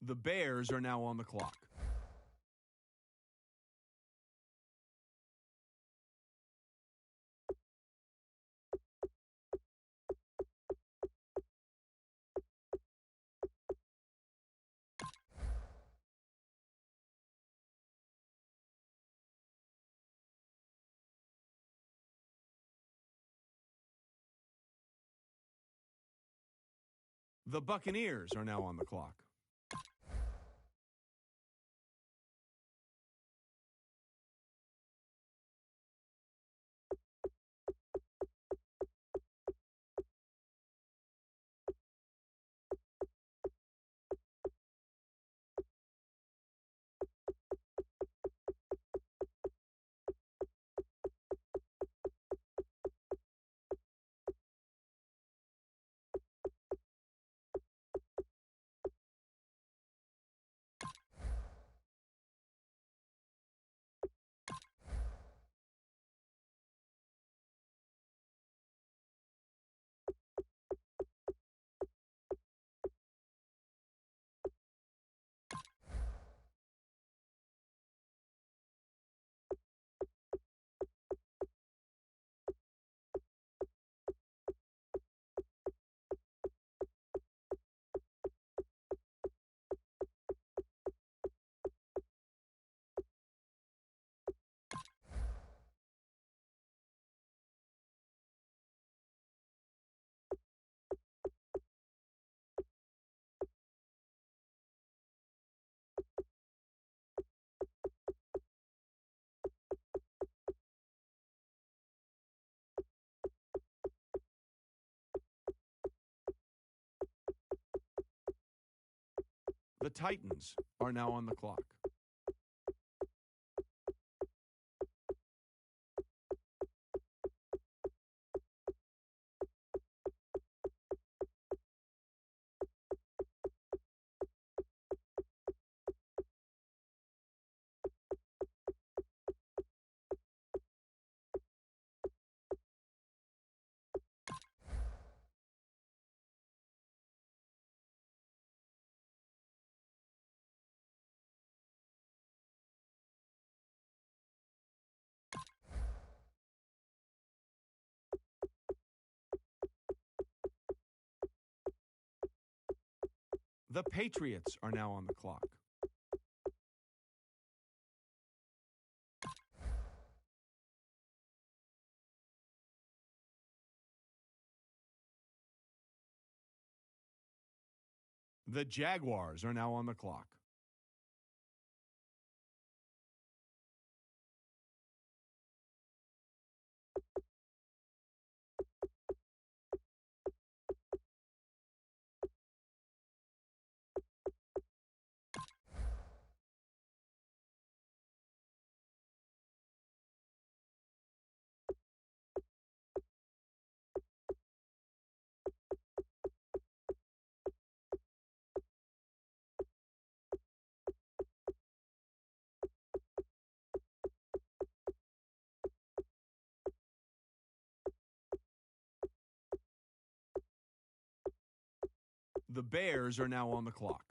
The Bears are now on the clock. The Buccaneers are now on the clock. The Titans are now on the clock. The Patriots are now on the clock. The Jaguars are now on the clock. The Bears are now on the clock.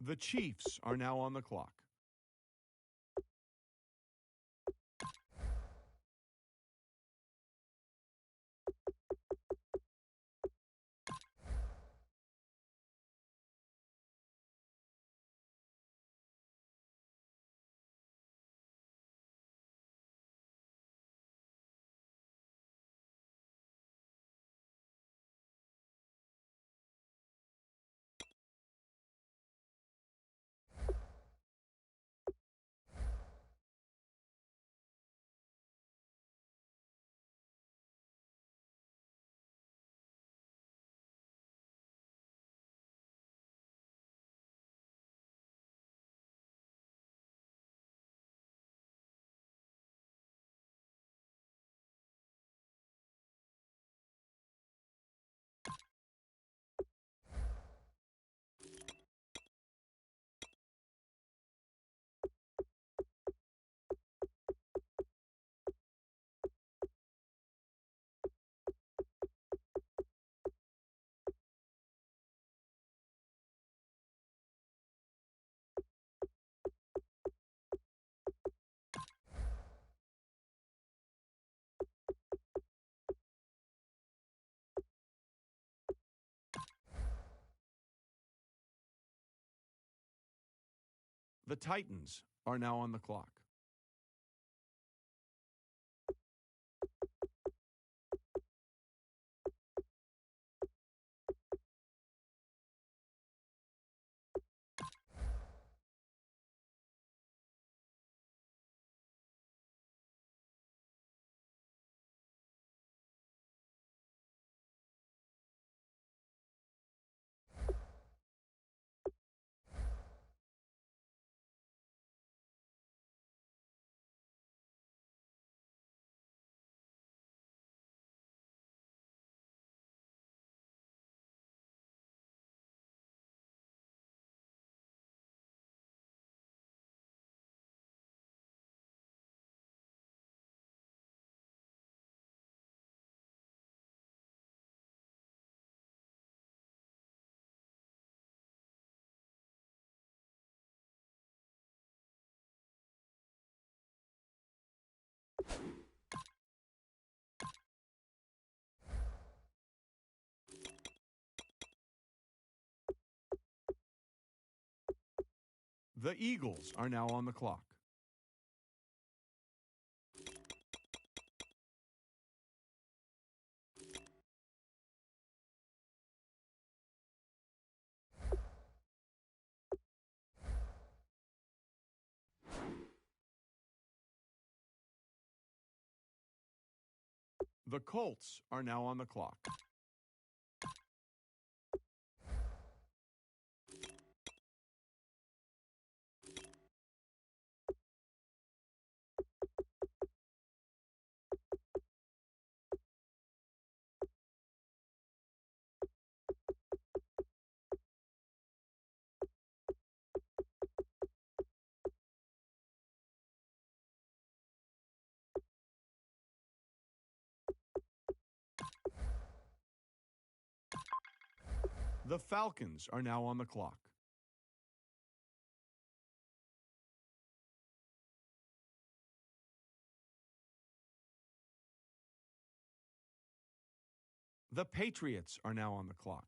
The Chiefs are now on the clock. The Titans are now on the clock. The Eagles are now on the clock. The Colts are now on the clock. The Falcons are now on the clock. The Patriots are now on the clock.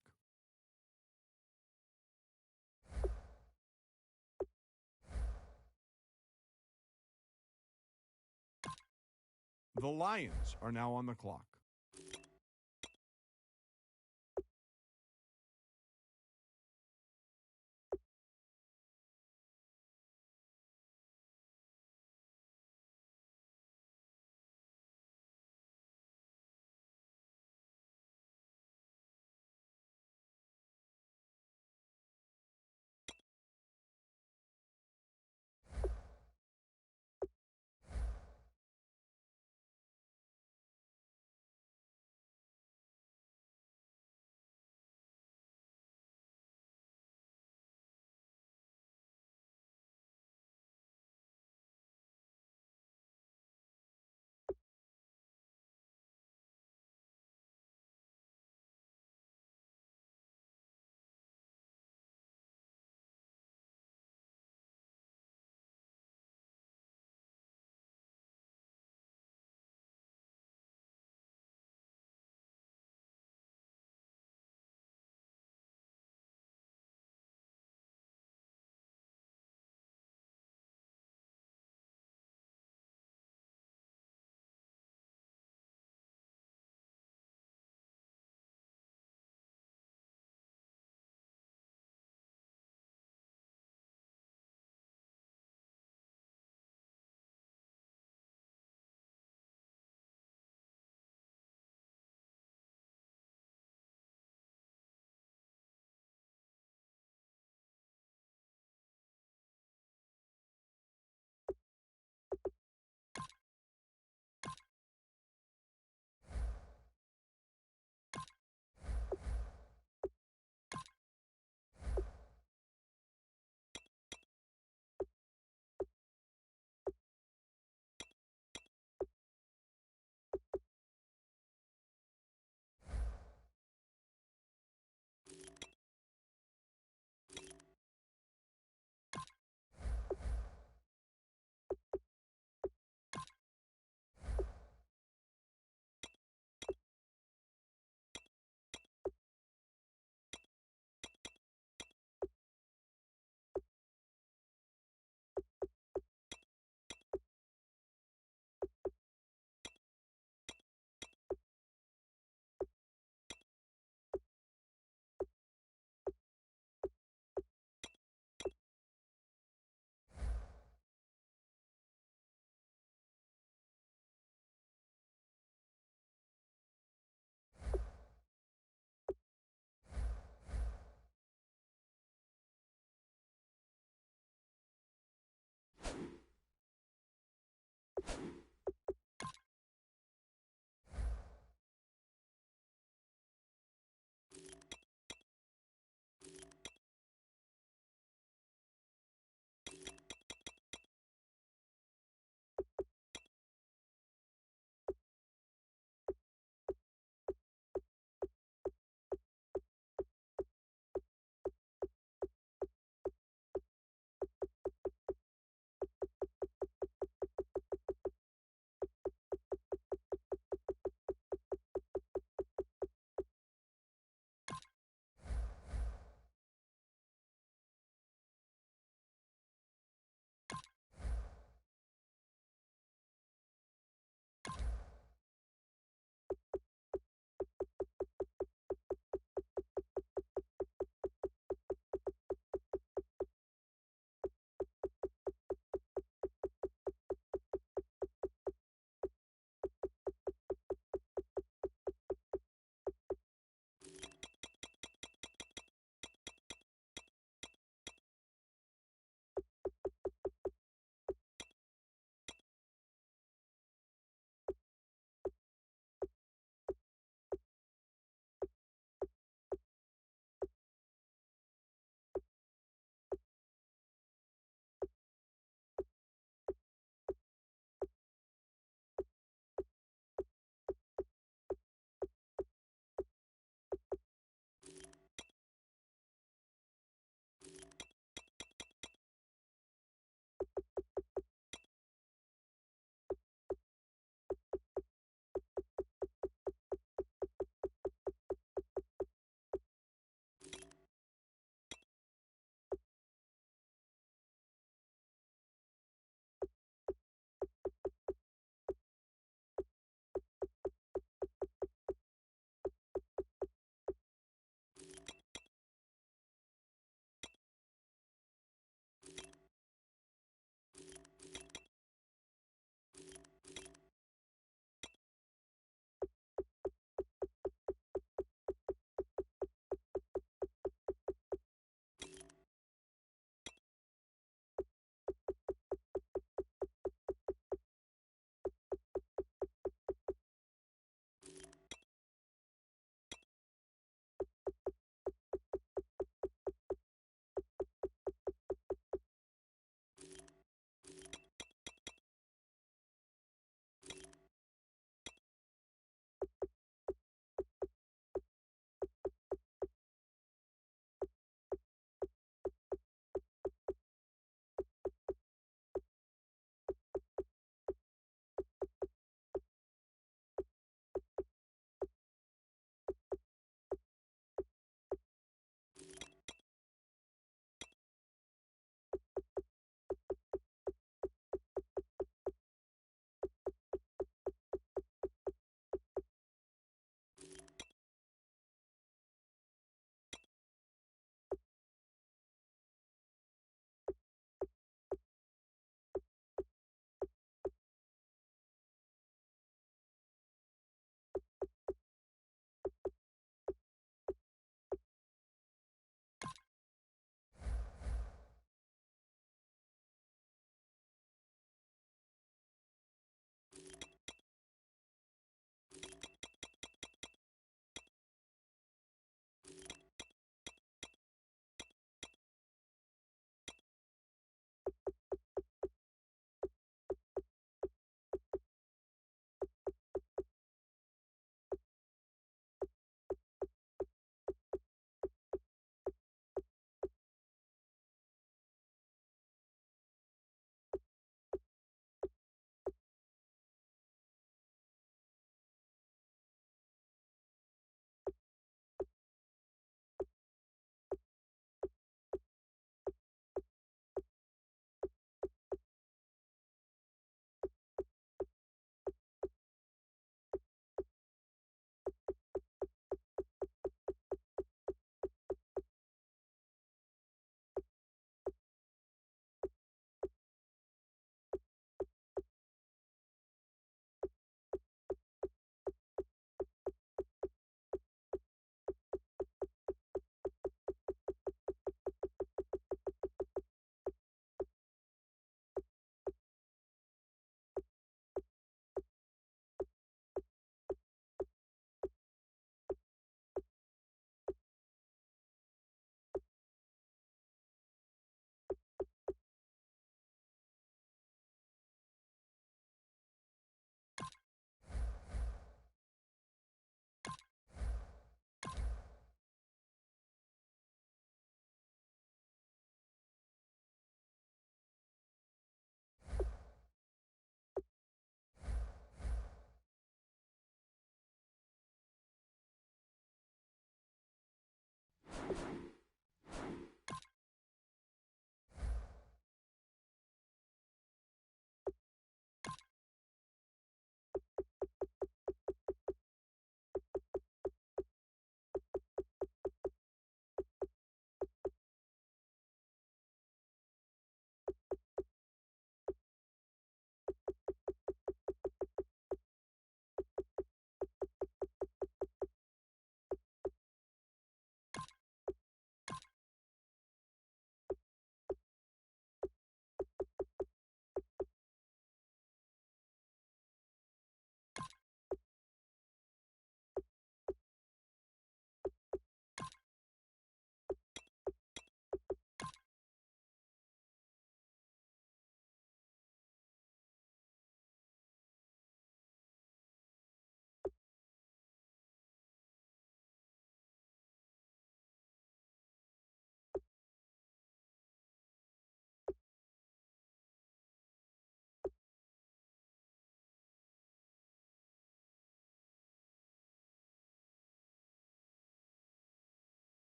The Lions are now on the clock.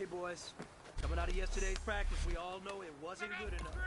Hey, boys. Coming out of yesterday's practice, we all know it wasn't good enough.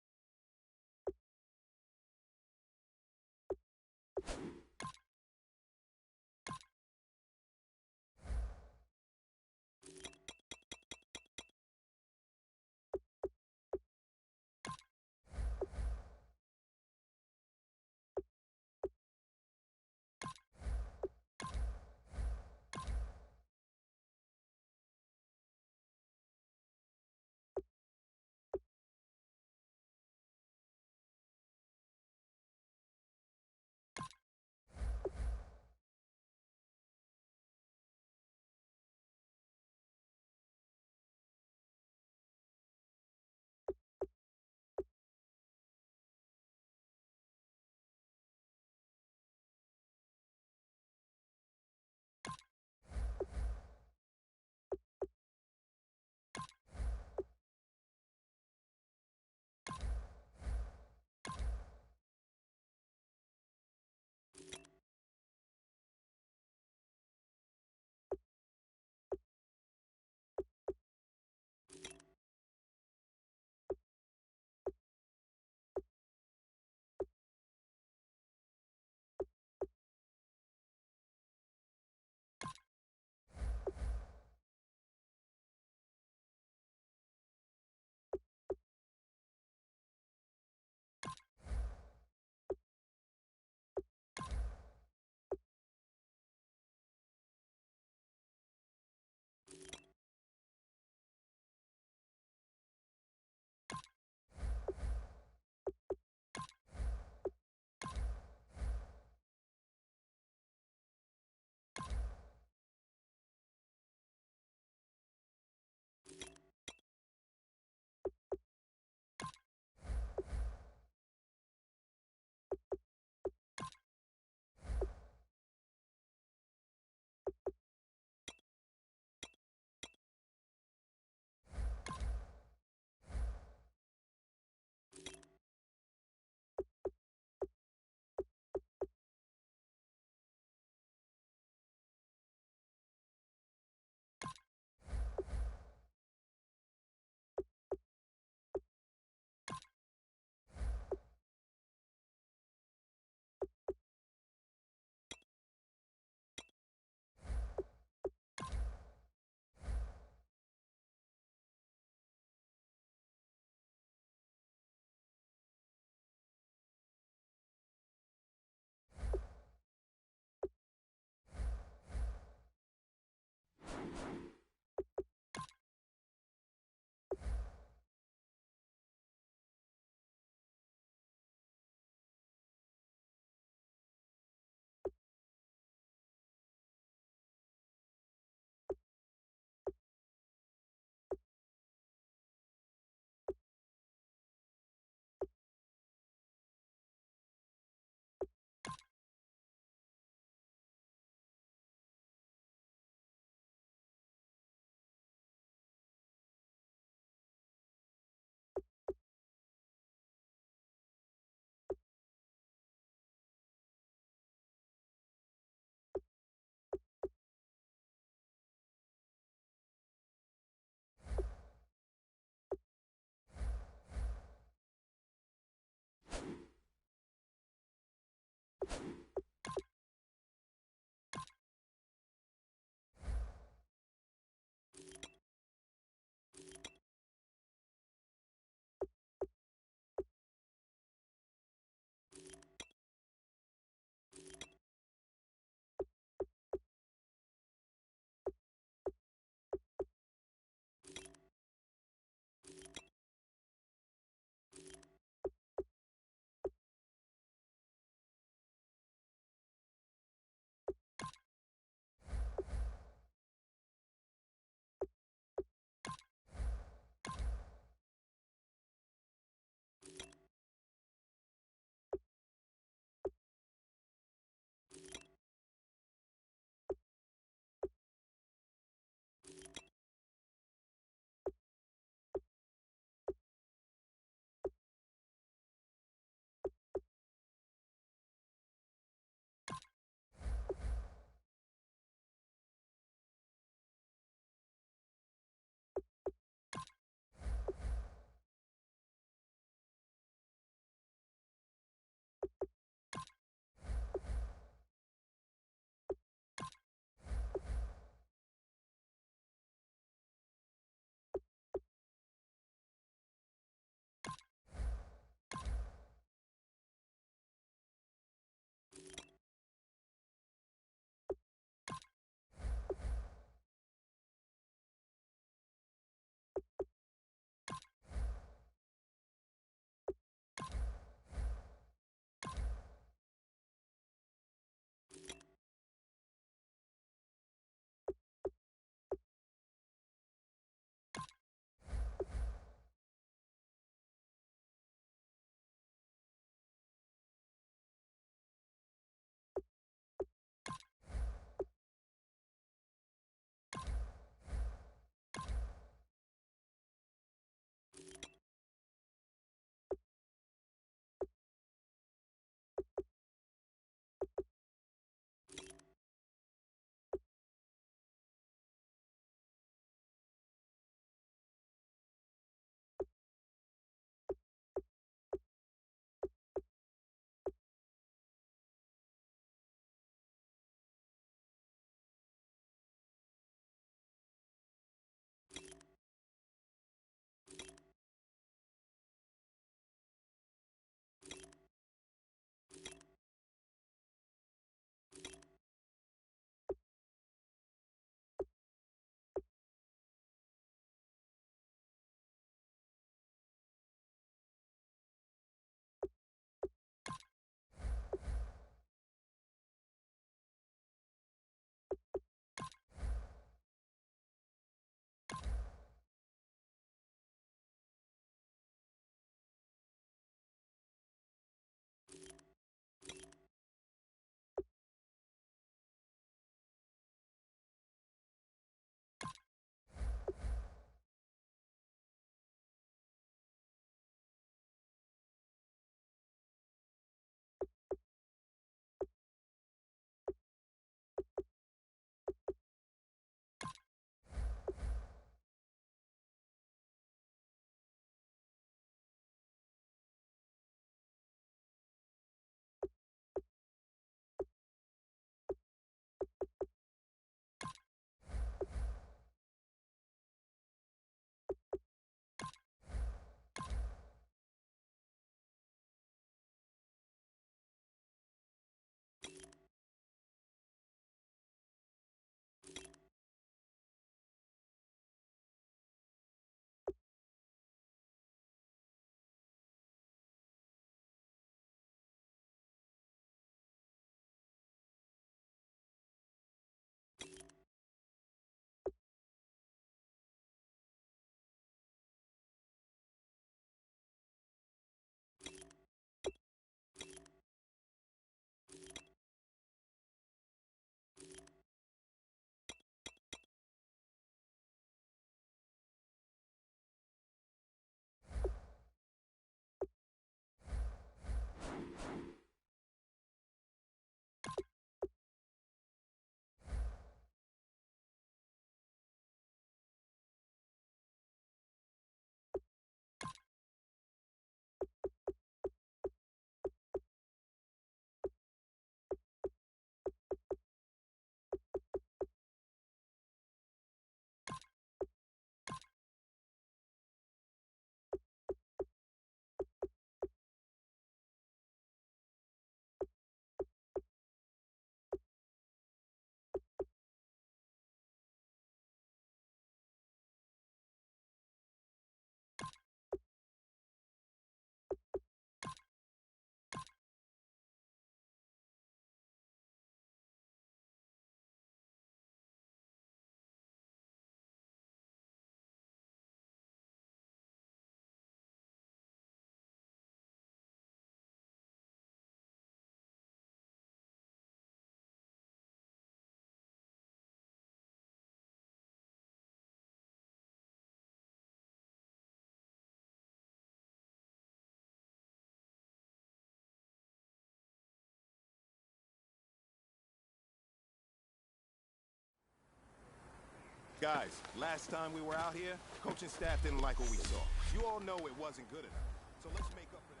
Guys, last time we were out here, coaching staff didn't like what we saw. You all know it wasn't good enough. So let's make up for that.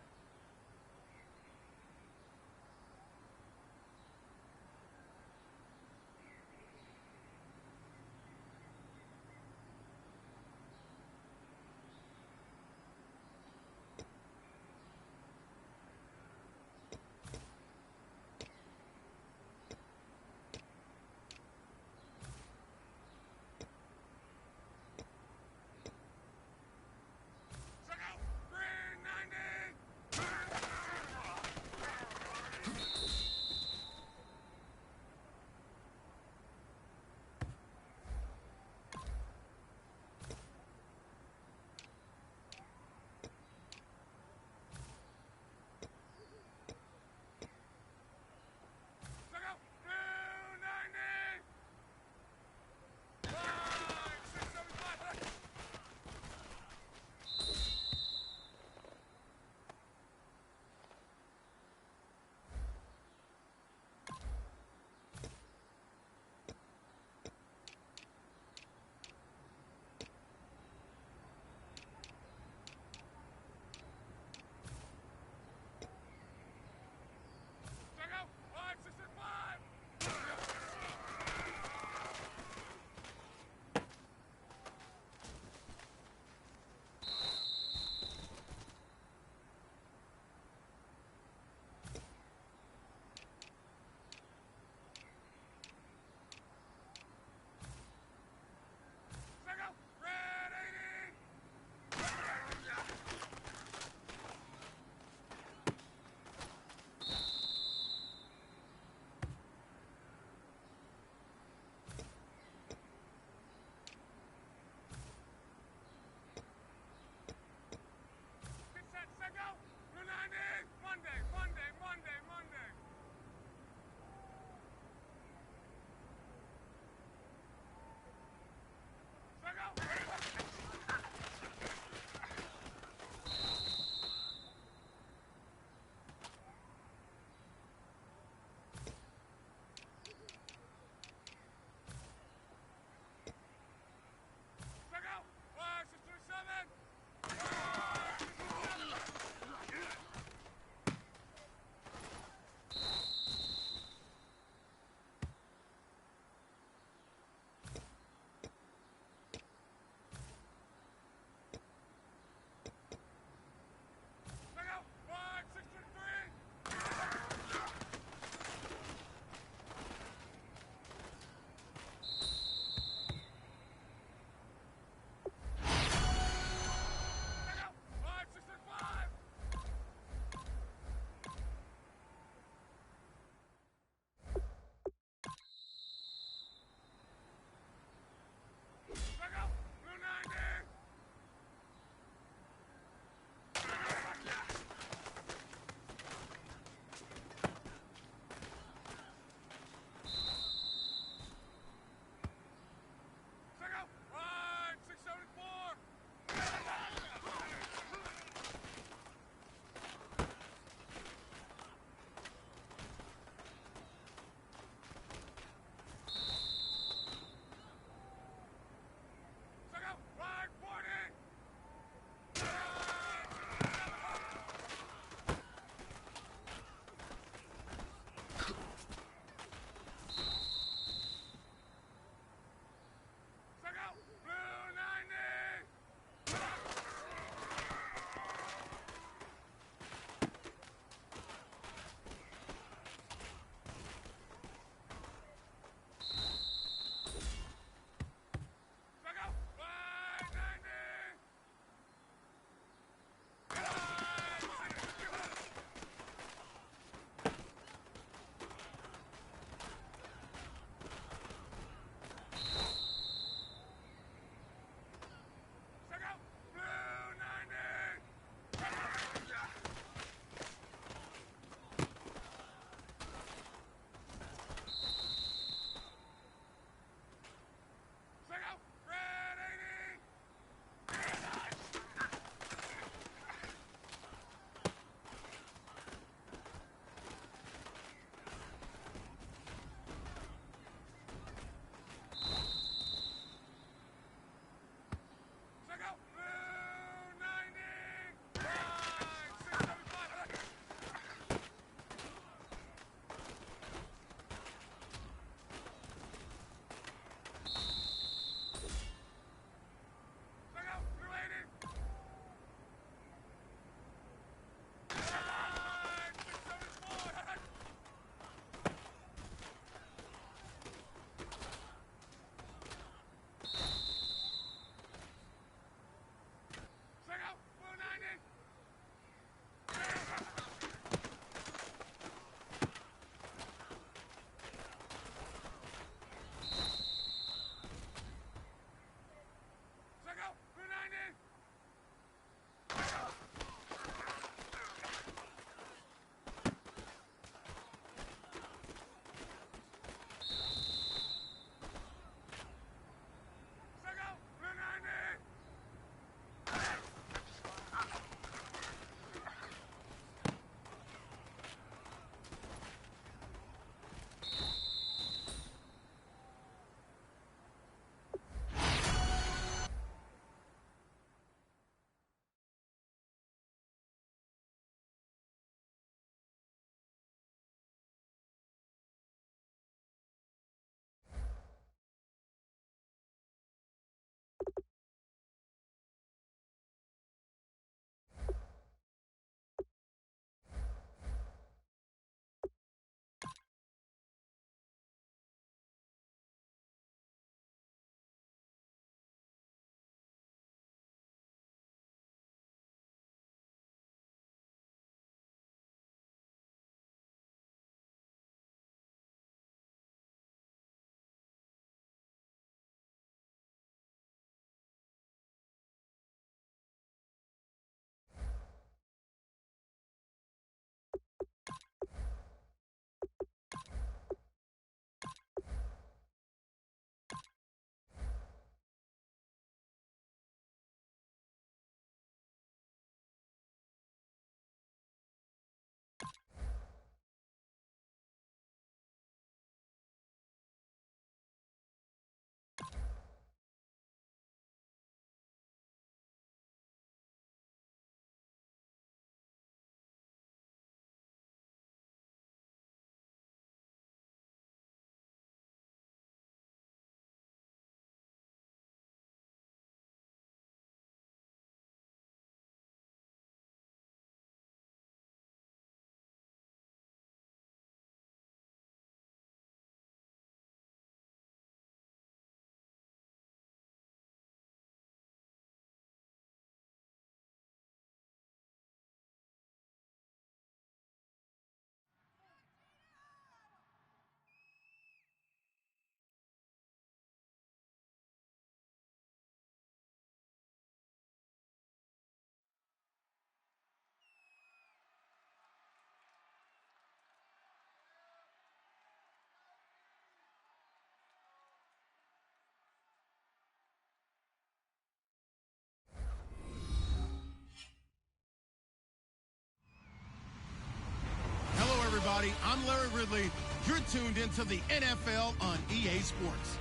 everybody. I'm Larry Ridley. You're tuned into the NFL on EA Sports.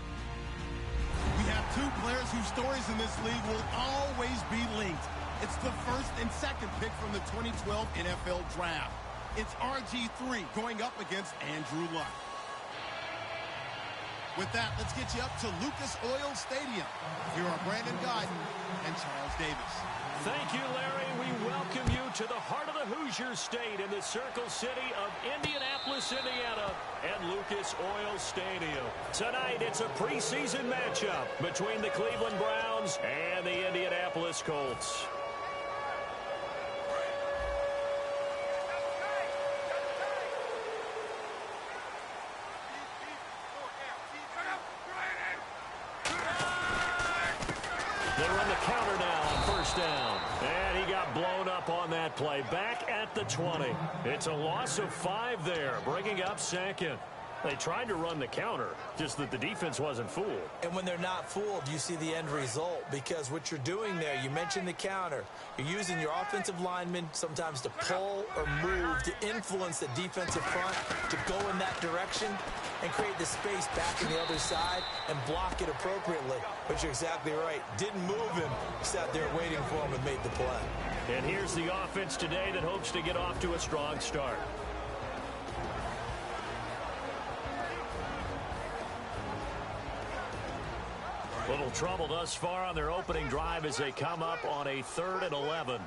We have two players whose stories in this league will always be linked. It's the first and second pick from the 2012 NFL Draft. It's RG3 going up against Andrew Luck. With that, let's get you up to Lucas Oil Stadium. Here are Brandon Guyton and Charles Davis. Thank you, Larry. We welcome you to the heart of the Hoosier State in the Circle City of Indianapolis, Indiana, and Lucas Oil Stadium. Tonight, it's a preseason matchup between the Cleveland Browns and the Indianapolis Colts. They run the counter now on first down. And he got blown up on that play. Back at the 20. It's a loss of 5 there, bringing up second. They tried to run the counter, just that the defense wasn't fooled. And when they're not fooled, you see the end result. Because what you're doing there, you mentioned the counter. You're using your offensive linemen sometimes to pull or move to influence the defensive front to go in that direction and create the space back on the other side and block it appropriately. But you're exactly right. Didn't move him. Sat there waiting for him and made the play. And here's the offense today that hopes to get off to a strong start. Little trouble thus far on their opening drive as they come up on a 3rd and 11.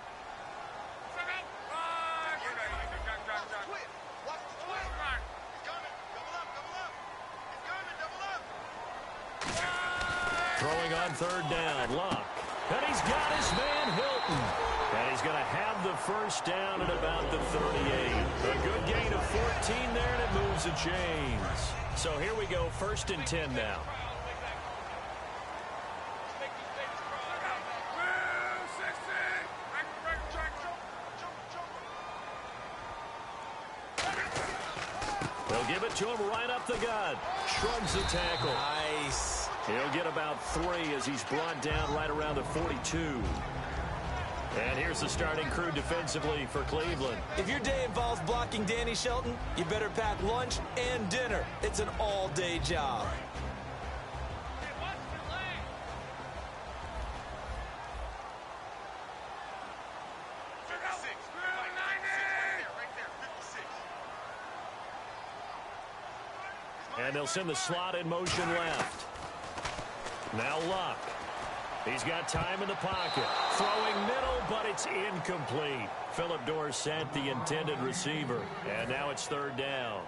Throwing on 3rd down, Luck. And he's got his man Hilton. And he's going to have the first down at about the 38. A good gain of 14 there, and it moves the chains. So here we go, 1st and 10 now. They'll give it to him right up the gut. Shrugs the tackle. Nice. He'll get about 3 as he's brought down right around the 42. And here's the starting crew defensively for Cleveland. If your day involves blocking Danny Shelton, you better pack lunch and dinner. It's an all-day job. And they'll send the slot in motion left. Now Luck. He's got time in the pocket. Throwing middle, but it's incomplete. Phillip Dorsett, the intended receiver. And now it's 3rd down.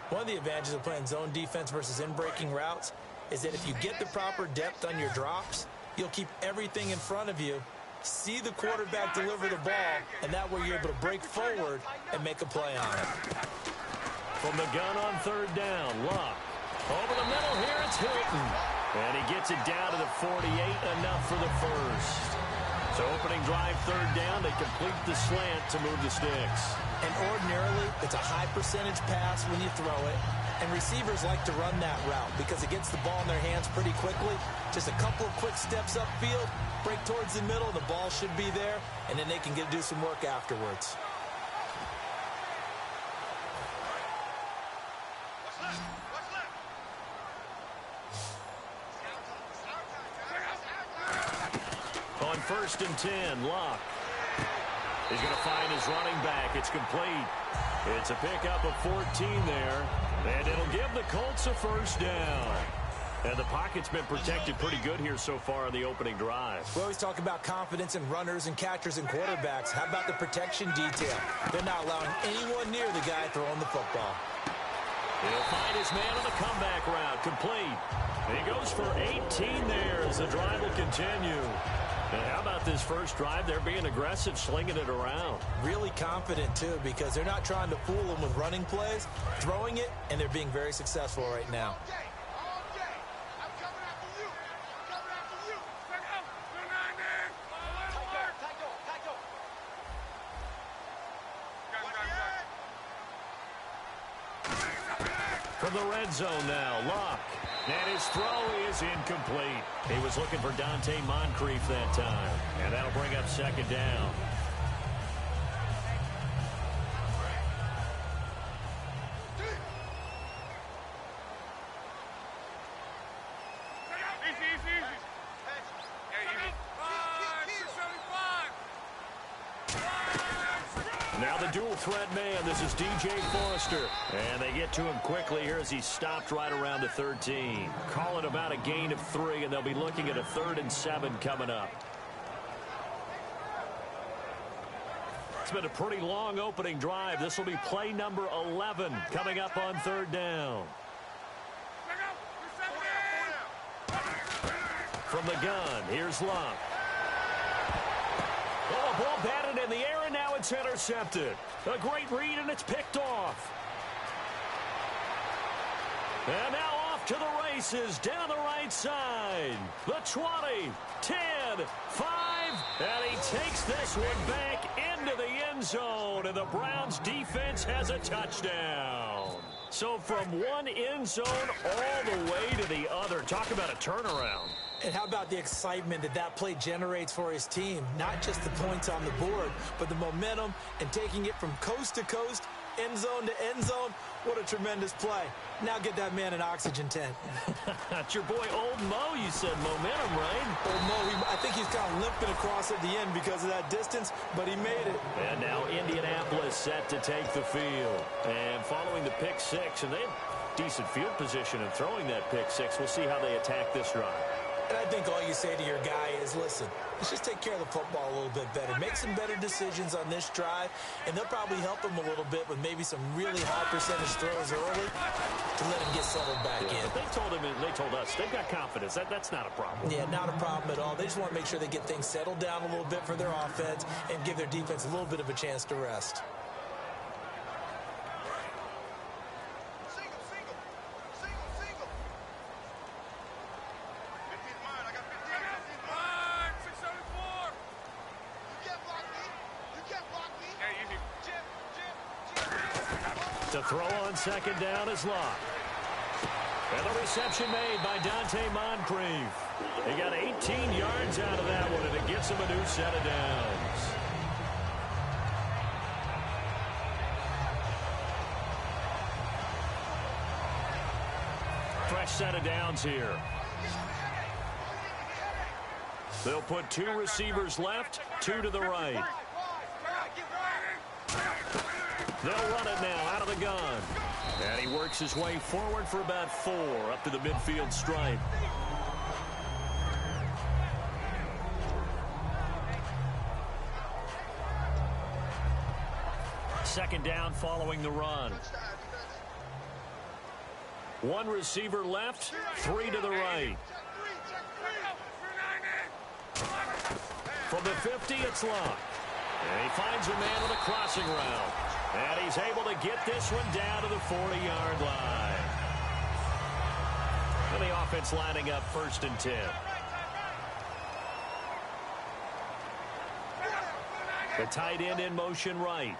One of the advantages of playing zone defense versus in-breaking routes is that if you get the proper depth on your drops, you'll keep everything in front of you, see the quarterback deliver the ball, and that way you're able to break forward and make a play on it. From the gun on 3rd down, Luck. Over the middle here, it's Hilton. And he gets it down to the 48, enough for the first. So opening drive, 3rd down, they complete the slant to move the sticks. And ordinarily, it's a high percentage pass when you throw it. And receivers like to run that route because it gets the ball in their hands pretty quickly. Just a couple of quick steps upfield, break towards the middle, the ball should be there, and then they can do some work afterwards. On 1st and 10, Luck. He's going to find his running back. It's complete. It's a pickup of 14 there. And it'll give the Colts a first down. And the pocket's been protected pretty good here so far on the opening drive. We always talk about confidence in runners and catchers and quarterbacks. How about the protection detail? They're not allowing anyone near the guy throwing the football. He'll find his man on the comeback route. Complete. And he goes for 18 there as the drive will continue. And how about this first drive? They're being aggressive, slinging it around. Really confident, too, because they're not trying to fool them with running plays, throwing it, and they're being very successful right now. From the red zone now, Luck. And his throw is incomplete. He was looking for Dante Moncrief that time. And that'll bring up 2nd down. Now the dual threat man. This is DJ Foster. And they get to him quickly here as he stopped right around the 13. Call it about a gain of 3, and they'll be looking at a 3rd and 7 coming up. It's been a pretty long opening drive. This will be play number 11 coming up on 3rd down. From the gun, here's Luck. Oh, a ball batted in the air, and now it's intercepted. A great read, and it's picked off. And now off to the races, down the right side. The 20, 10, 5, and he takes this one back into the end zone, and the Browns defense has a touchdown. So from one end zone all the way to the other. Talk about a turnaround. And how about the excitement that play generates for his team? Not just the points on the board, but the momentum and taking it from coast to coast, end zone to end zone. What a tremendous play. Now get that man an oxygen tent. That's your boy Old Mo, you said. Momentum, right? Old Mo, I think he's kind of limping across at the end because of that distance, but he made it. And now Indianapolis set to take the field. And following the pick 6, and they have decent field position in throwing that pick 6. We'll see how they attack this drive. And I think all you say to your guy is, listen, let's just take care of the football a little bit better. Make some better decisions on this drive, and they'll probably help him a little bit with maybe some really high percentage throws early to let him get settled back in. They told him, and they told us, they've got confidence. That's not a problem. Yeah, not a problem at all. They just want to make sure they get things settled down a little bit for their offense and give their defense a little bit of a chance to rest. To throw on 2nd down is Locke. And the reception made by Dante Moncrief. He got 18 yards out of that one, and it gets him a new set of downs. Fresh set of downs here. They'll put 2 receivers left, 2 to the right. They'll run it now out of the gun. And he works his way forward for about 4 up to the midfield stripe. Second down following the run. 1 receiver left, 3 to the right. From the 50, it's Locke. And he finds a man with a crossing route. And he's able to get this one down to the 40-yard line. And the offense lining up 1st and 10. The tight end in motion right.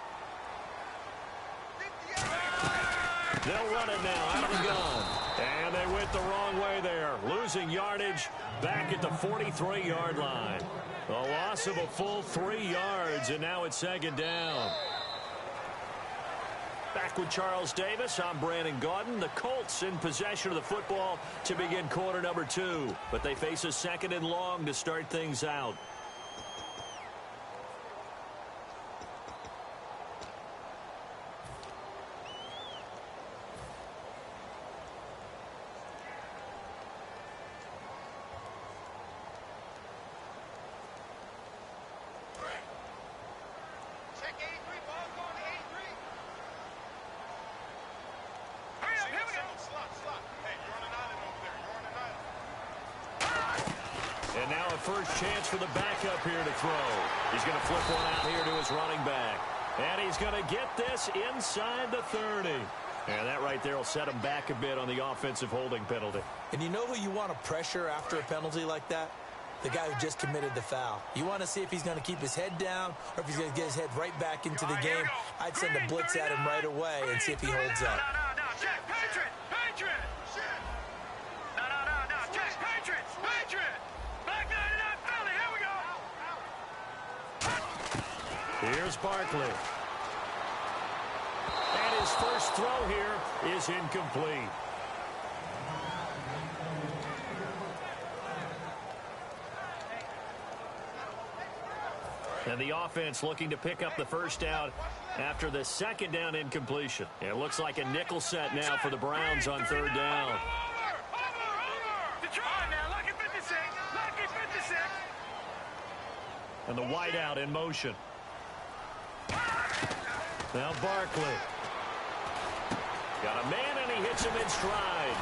They'll run it now out of the gun. And they went the wrong way there. Losing yardage back at the 43-yard line. A loss of a full 3 yards, and now it's 2nd down. Back with Charles Davis, I'm Brandon Gaudin. The Colts in possession of the football to begin quarter number 2. But they face a 2nd and long to start things out. And now a first chance for the backup here to throw. He's going to flip one out here to his running back. And he's going to get this inside the 30. And that right there will set him back a bit on the offensive holding penalty. And you know who you want to pressure after a penalty like that? The guy who just committed the foul. You want to see if he's going to keep his head down or if he's going to get his head right back into the game. I'd send a blitz at him right away and see if he holds up. Here's Barkley. And his first throw here is incomplete. And the offense looking to pick up the first down after the second down incompletion. It looks like a nickel set now for the Browns on third down. And the wideout in motion. Now Barkley. Got a man, and he hits him in stride.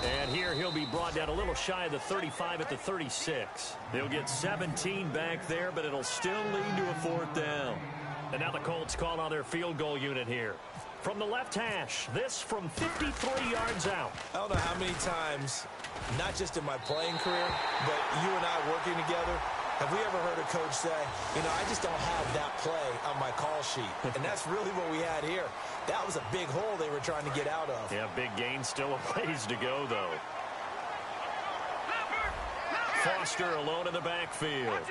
And here he'll be brought down a little shy of the 35 at the 36. They'll get 17 back there, but it'll still lead to a fourth down. And now the Colts call on their field goal unit here. From the left hash, this from 53 yards out. I don't know how many times, not just in my playing career, but you and I working together, have we ever heard a coach say, you know, I just don't have that play on my call sheet. And that's really what we had here. That was a big hole they were trying to get out of. Yeah, big gain, still a ways to go, though. Foster alone in the backfield.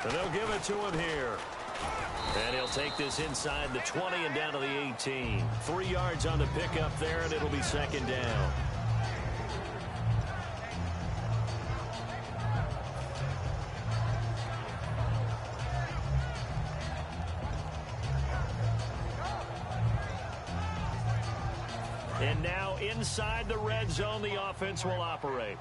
And they'll give it to him here. And he'll take this inside the 20 and down to the 18. 3 yards on the pickup there, and it'll be second down. And now inside the red zone, the offense will operate.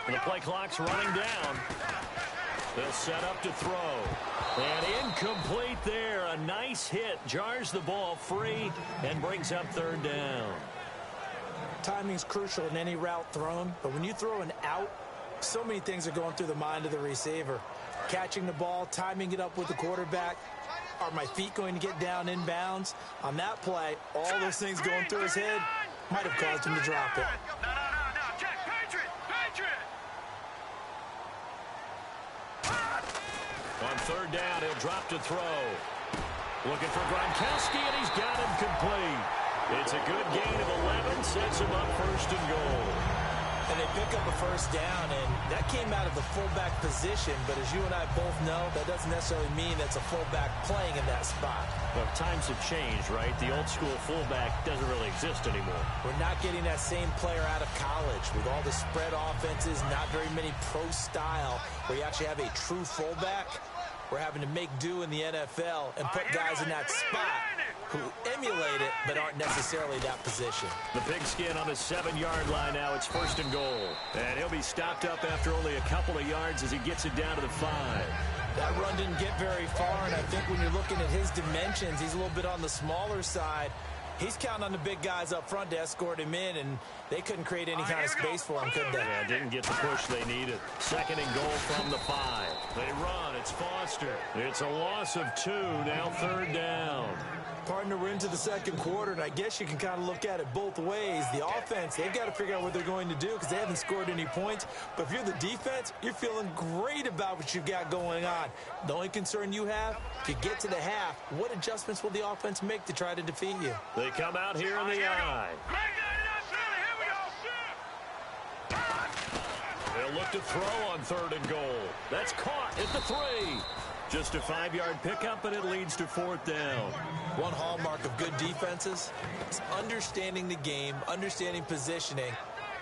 The play clock's running down. They'll set up to throw. And incomplete there. A nice hit. Jars the ball free and brings up third down. Timing's crucial in any route thrown, but when you throw an out, so many things are going through the mind of the receiver. Catching the ball, timing it up with the quarterback. Are my feet going to get down in bounds? On that play, all those things going through his head might have caused him to drop it. On third down, he'll drop to throw. Looking for Gronkowski, and he's got him complete. It's a good gain of 11, sets him up first and goal. And they pick up a first down, and that came out of the fullback position. But as you and I both know, that doesn't necessarily mean that's a fullback playing in that spot. Well, times have changed, right? The old school fullback doesn't really exist anymore. We're not getting that same player out of college with all the spread offenses, not very many pro style, where you actually have a true fullback. We're having to make do in the NFL and put guys in that spot who emulate it but aren't necessarily that position. The pigskin on the 7-yard line now. It's first and goal. And he'll be stopped up after only a couple of yards as he gets it down to the 5. That run didn't get very far, and I think when you're looking at his dimensions, he's a little bit on the smaller side. He's counting on the big guys up front to escort him in, and they couldn't create any kind of space for him, could they? Yeah, didn't get the push they needed. Second and goal from the 5. They run. It's Foster. It's a loss of 2. Now third down. Partner, we're into the second quarter, and I guess you can kind of look at it both ways. The offense, they've got to figure out what they're going to do because they haven't scored any points. But if you're the defense, you're feeling great about what you've got going on. The only concern you have, to get to the half, what adjustments will the offense make to try to defeat you? They come out here in the eye. They'll look to throw on third and goal. That's caught at the 3. Just a 5-yard pickup, and it leads to fourth down. One hallmark of good defenses is understanding the game, understanding positioning,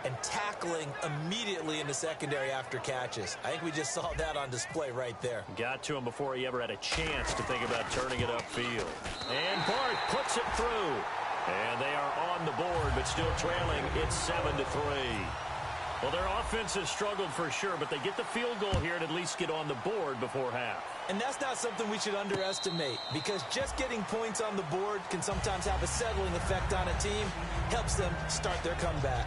and tackling immediately in the secondary after catches. I think we just saw that on display right there. Got to him before he ever had a chance to think about turning it upfield. And Bart puts it through. And they are on the board, but still trailing. It's 7-3. Well, their offense has struggled for sure, but they get the field goal here and at least get on the board before half. And that's not something we should underestimate, because just getting points on the board can sometimes have a settling effect on a team, helps them start their comeback.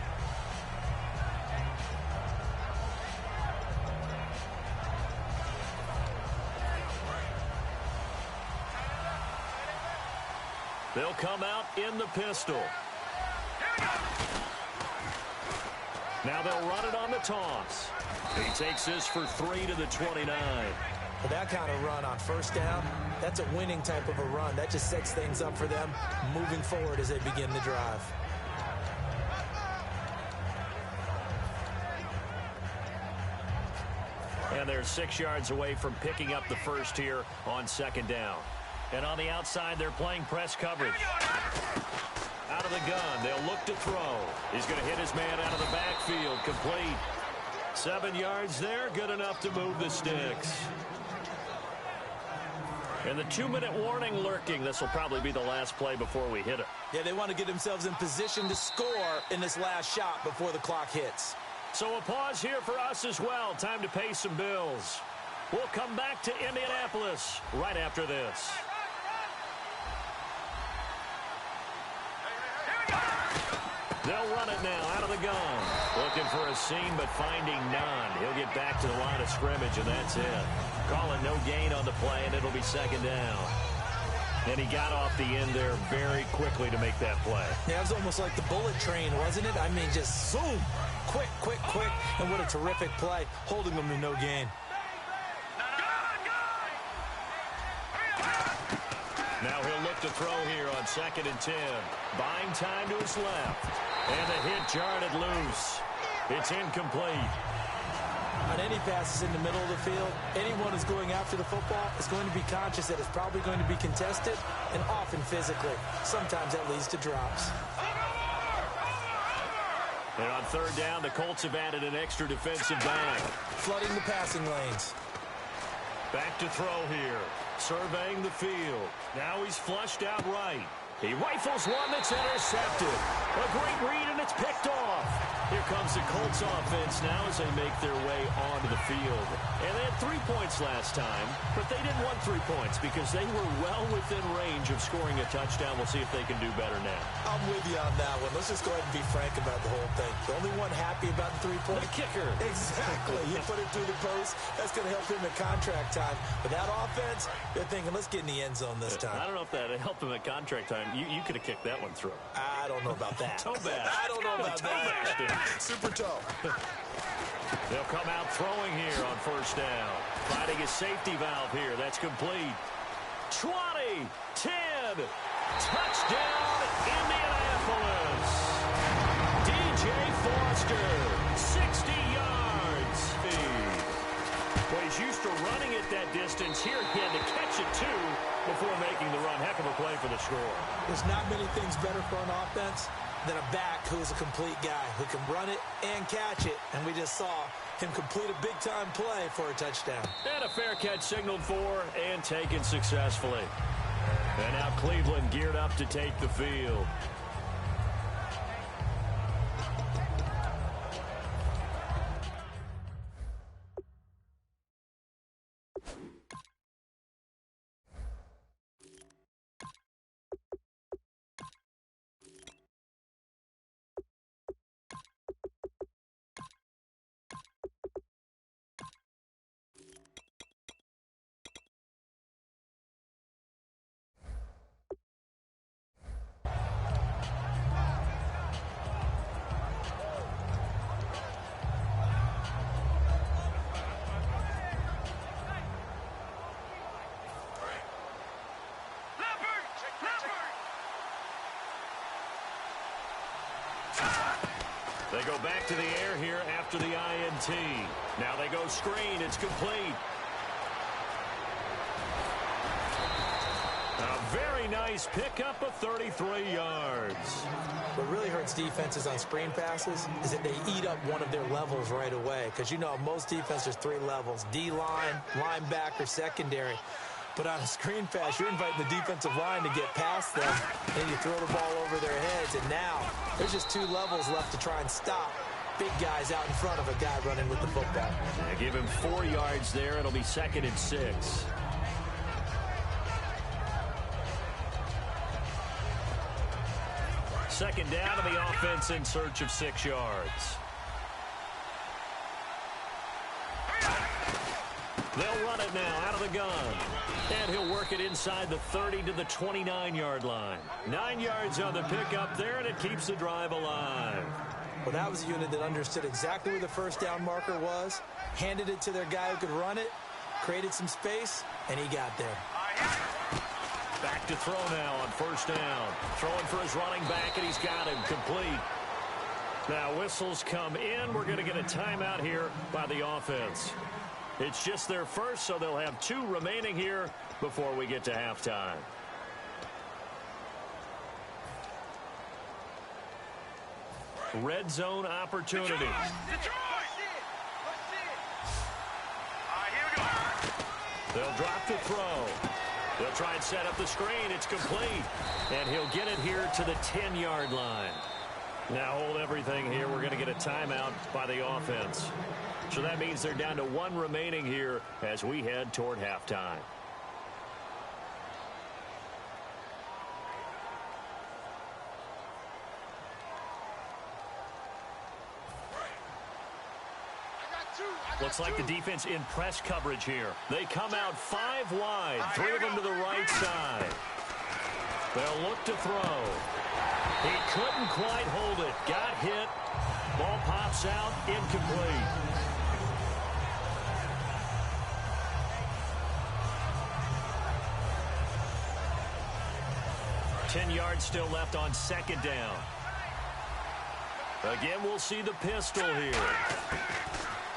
They'll come out in the pistol. Now they'll run it on the toss. He takes this for 3 to the 29. With that kind of run on first down, that's a winning type of a run. That just sets things up for them moving forward as they begin the drive. They're 6 yards away from picking up the first here on second down. And on the outside, they're playing press coverage. Out of the gun, they'll look to throw. He's going to hit his man out of the backfield, complete. 7 yards there, good enough to move the sticks. And the 2-minute warning lurking. This will probably be the last play before we hit it. Yeah, they want to get themselves in position to score in this last shot before the clock hits. So a pause here for us as well. Time to pay some bills. We'll come back to Indianapolis right after this. They'll run it now out of the gun. Looking for a seam, but finding none. He'll get back to the line of scrimmage, and that's it. Calling no gain on the play, and it'll be second down. And he got off the end there very quickly to make that play. Yeah, it was almost like the bullet train, wasn't it? I mean, just zoom. Quick, quick, quick. And what a terrific play, holding them to no gain. Now he'll look to throw here on 2nd and 10. Buying time to his left. And the hit jarred it loose. It's incomplete. On any passes in the middle of the field, anyone who's going after the football is going to be conscious that it's probably going to be contested, and often physically. Sometimes that leads to drops. And on 3rd down, the Colts have added an extra defensive back. Flooding the passing lanes. Back to throw here. Surveying the field. Now he's flushed out right. He rifles one that's intercepted. A great read, and it's picked off. Here comes the Colts offense now as they make their way onto the field. And they had 3 points last time, but they didn't want 3 points because they were well within range of scoring a touchdown. We'll see if they can do better now. I'm with you on that one. Let's just go ahead and be frank about the whole thing. The only one happy about the 3-point. The kicker. Exactly. You put it through the post. That's going to help him at contract time. But that offense, they're thinking, let's get in the end zone this time. I don't know if that helped him at contract time. You could have kicked that one through. I don't know about that. Toe bash. I don't know about that. Super toe. They'll come out throwing here on 1st down. Finding a safety valve here. That's complete. 20, 10, touchdown, Indianapolis. DJ Foster, 60 yards. Well, he's used to running it that distance. Here he had to catch it, too, before making the run. Heck of a play for the score. There's not many things better for an offense than a back who's a complete guy who can run it and catch it. And we just saw him complete a big-time play for a touchdown. And a fair catch signaled for and taken successfully. And now Cleveland geared up to take the field. They go back to the air here after the INT. Now they go screen. It's complete. A very nice pickup of 33 yards. What really hurts defenses on screen passes is that they eat up one of their levels right away. Because, you know, most defenses, there's 3 levels. D-line, linebacker, secondary. But on a screen pass, you're inviting the defensive line to get past them, and you throw the ball over their heads. And now there's just 2 levels left to try and stop big guys out in front of a guy running with the football. They give him 4 yards there. It'll be 2nd and 6. Second down to the offense in search of 6 yards. They'll run it now out of the gun. And he'll work it inside the 30 to the 29-yard line. 9 yards on the pickup there, and it keeps the drive alive. Well, that was a unit that understood exactly where the first down marker was, handed it to their guy who could run it, created some space, and he got there. Back to throw now on 1st down. Throwing for his running back, and he's got him complete. Now whistles come in. We're going to get a timeout here by the offense. It's just their first, so they'll have 2 remaining here before we get to halftime. Red zone opportunity. Detroit! Here we go. They'll drop the throw. They'll try and set up the screen. It's complete. And he'll get it here to the 10-yard line. Now hold everything here. We're going to get a timeout by the offense. So that means they're down to 1 remaining here as we head toward halftime. Looks like the defense in press coverage here. They come out 5 wide, 3 of them to the right side. They'll look to throw. He couldn't quite hold it. Got hit. Ball pops out, incomplete. $10 yards still left on 2nd down. Again, we'll see the pistol here.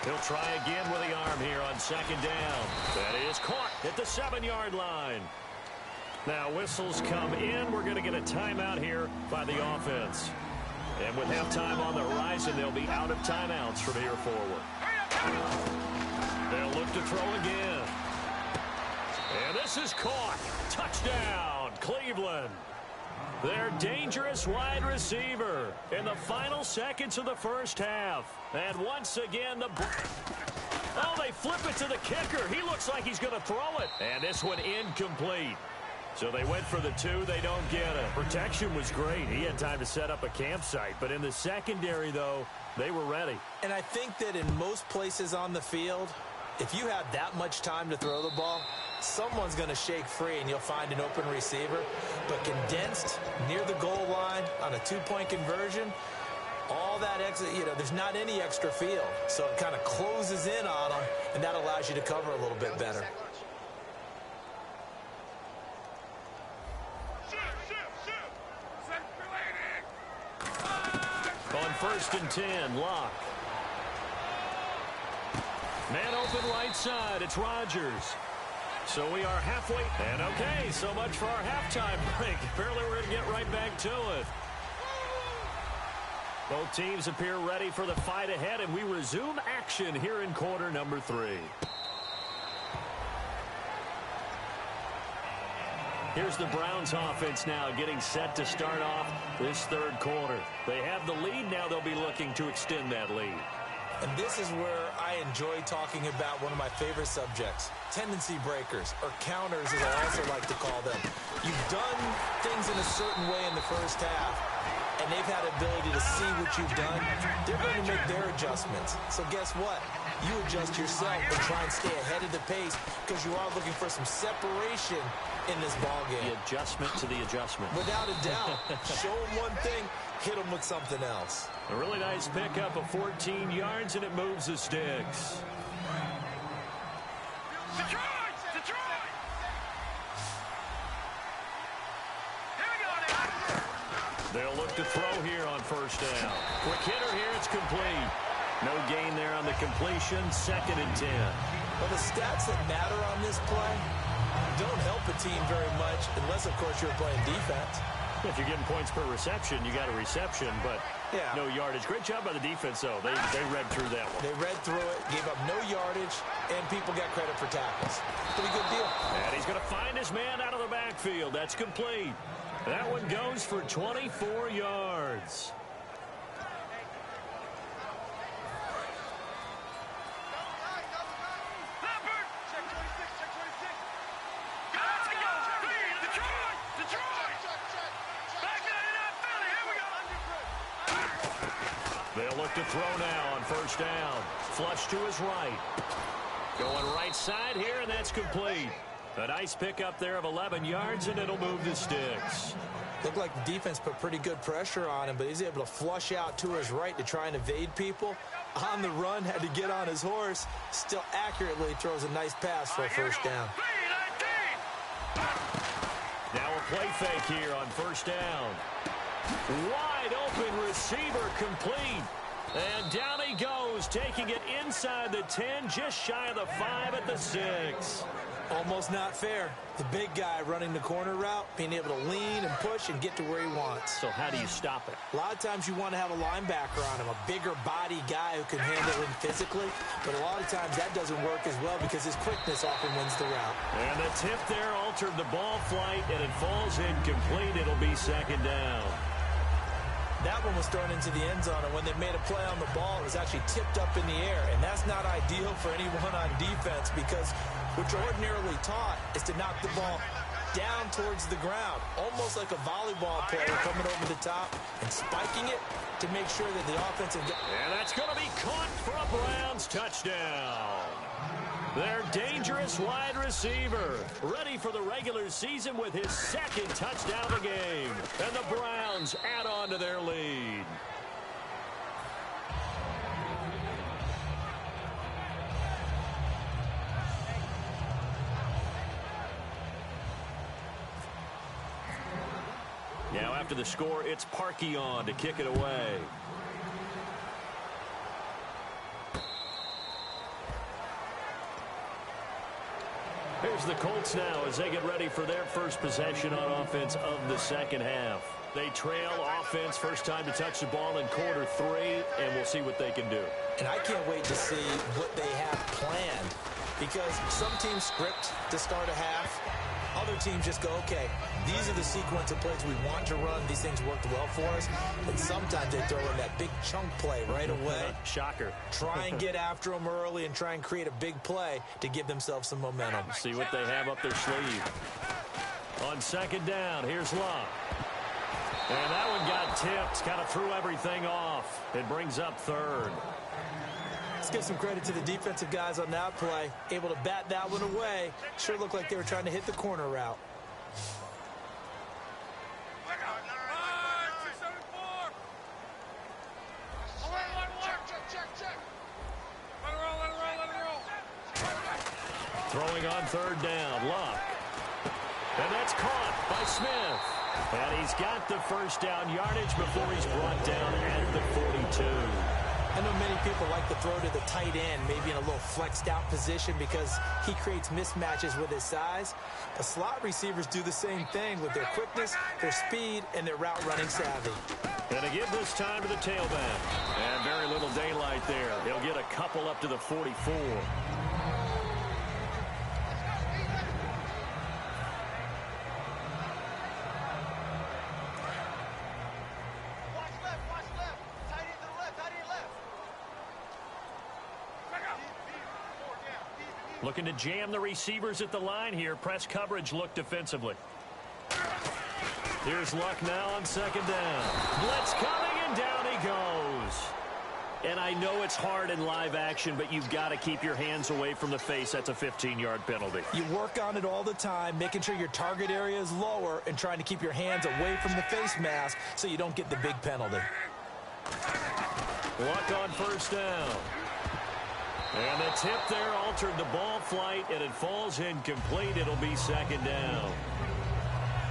He'll try again with the arm here on 2nd down. That is caught at the 7-yard line. Now whistles come in. We're going to get a timeout here by the offense. And with halftime on the horizon, they'll be out of timeouts from here forward. They'll look to throw again. And this is caught. Touchdown, Cleveland. Their dangerous wide receiver in the final seconds of the first half. And once again, they flip it to the kicker. He looks like he's going to throw it. And this one incomplete. So they went for the 2. They don't get it. Protection was great. He had time to set up a campsite. But in the secondary, though, they were ready. And I think that in most places on the field, if you have that much time to throw the ball, someone's going to shake free and you'll find an open receiver. But condensed near the goal line on a 2-point conversion, all that extra, there's not any extra field. So it kind of closes in on them, and that allows you to cover a little bit better. On 1st and 10, Locke. Man open right side. It's Rodgers. So we are halfway. And okay, so much for our halftime break. Apparently we're going to get right back to it. Both teams appear ready for the fight ahead, and we resume action here in quarter number 3. Here's the Browns offense now getting set to start off this 3rd quarter. They have the lead. Now they'll be looking to extend that lead. And this is where I enjoy talking about one of my favorite subjects, tendency breakers, or counters as I also like to call them. You've done things in a certain way in the first half, and they've had the ability to see what you've done. They're going to make their adjustments. So guess what? You adjust yourself and try and stay ahead of the pace because you are looking for some separation in this ball game. The adjustment to the adjustment. Without a doubt. Show them one thing, hit them with something else. A really nice pickup of 14 yards, and it moves the sticks. Detroit! Detroit! Here we go now. They'll look to throw here on 1st down. Quick hitter here, it's complete. No gain there on the completion, 2nd and 10. Well, the stats that matter on this play don't help a team very much unless, of course, you're playing defense. If you're getting points per reception, you got a reception, but no yardage. Great job by the defense, though. They read through that one. They read through it, gave up no yardage, and people got credit for tackles. Pretty good deal. And he's going to find his man out of the backfield. That's complete. That one goes for 24 yards. They'll look to throw now on 1st down. Flush to his right. Going right side here, and that's complete. A nice pickup there of 11 yards, and it'll move the sticks. Looked like the defense put pretty good pressure on him, but he's able to flush out to his right to try and evade people. On the run, had to get on his horse. Still accurately throws a nice pass for a 1st down. Now a play fake here on 1st down. Wide open receiver complete. And down he goes, taking it inside the 10, just shy of the 5 at the 6. Almost not fair. The big guy running the corner route, being able to lean and push and get to where he wants. So how do you stop it? A lot of times you want to have a linebacker on him, a bigger body guy who can handle him physically. But a lot of times that doesn't work as well because his quickness often wins the route. And the tip there altered the ball flight, and it falls incomplete. It'll be second down. That one was thrown into the end zone, and when they made a play on the ball, it was actually tipped up in the air. And that's not ideal for anyone on defense because what you're ordinarily taught is to knock the ball down towards the ground, almost like a volleyball player coming over the top and spiking it to make sure that the offensive... And that's going to be caught for a Browns touchdown. Their dangerous wide receiver, ready for the regular season with his second touchdown of the game. And the Browns add on to their lead. Now after the score, it's Parkey on to kick it away. Here's the Colts now as they get ready for their first possession on offense of the second half. They trail offense, first time to touch the ball in quarter 3, and we'll see what they can do. And I can't wait to see what they have planned because some teams script to start a half. Other teams just go, okay, these are the sequence of plays we want to run. These things worked well for us. And sometimes they throw in that big chunk play right away. Shocker. Try and get after them early and try and create a big play to give themselves some momentum. See what they have up their sleeve. On second down, here's Luck. And that one got tipped, kind of threw everything off. It brings up third. Let's give some credit to the defensive guys on that play. Able to bat that one away. Sure looked like they were trying to hit the corner route. Throwing on third down, Luck. And that's caught by Smith. And he's got the first down yardage before he's brought down at the 42. I know many people like to throw to the tight end, maybe in a little flexed out position because he creates mismatches with his size. But slot receivers do the same thing with their quickness, their speed, and their route running savvy. And to give this time to the tailback. And very little daylight there. He'll get a couple up to the 44. Looking to jam the receivers at the line here. Press coverage look defensively. Here's Luck now on second down. Blitz coming, and down he goes. And I know it's hard in live action, but you've got to keep your hands away from the face. That's a 15-yard penalty. You work on it all the time, making sure your target area is lower and trying to keep your hands away from the face mask so you don't get the big penalty. Luck on first down. And the tip there altered the ball flight, and it falls incomplete. It'll be second down.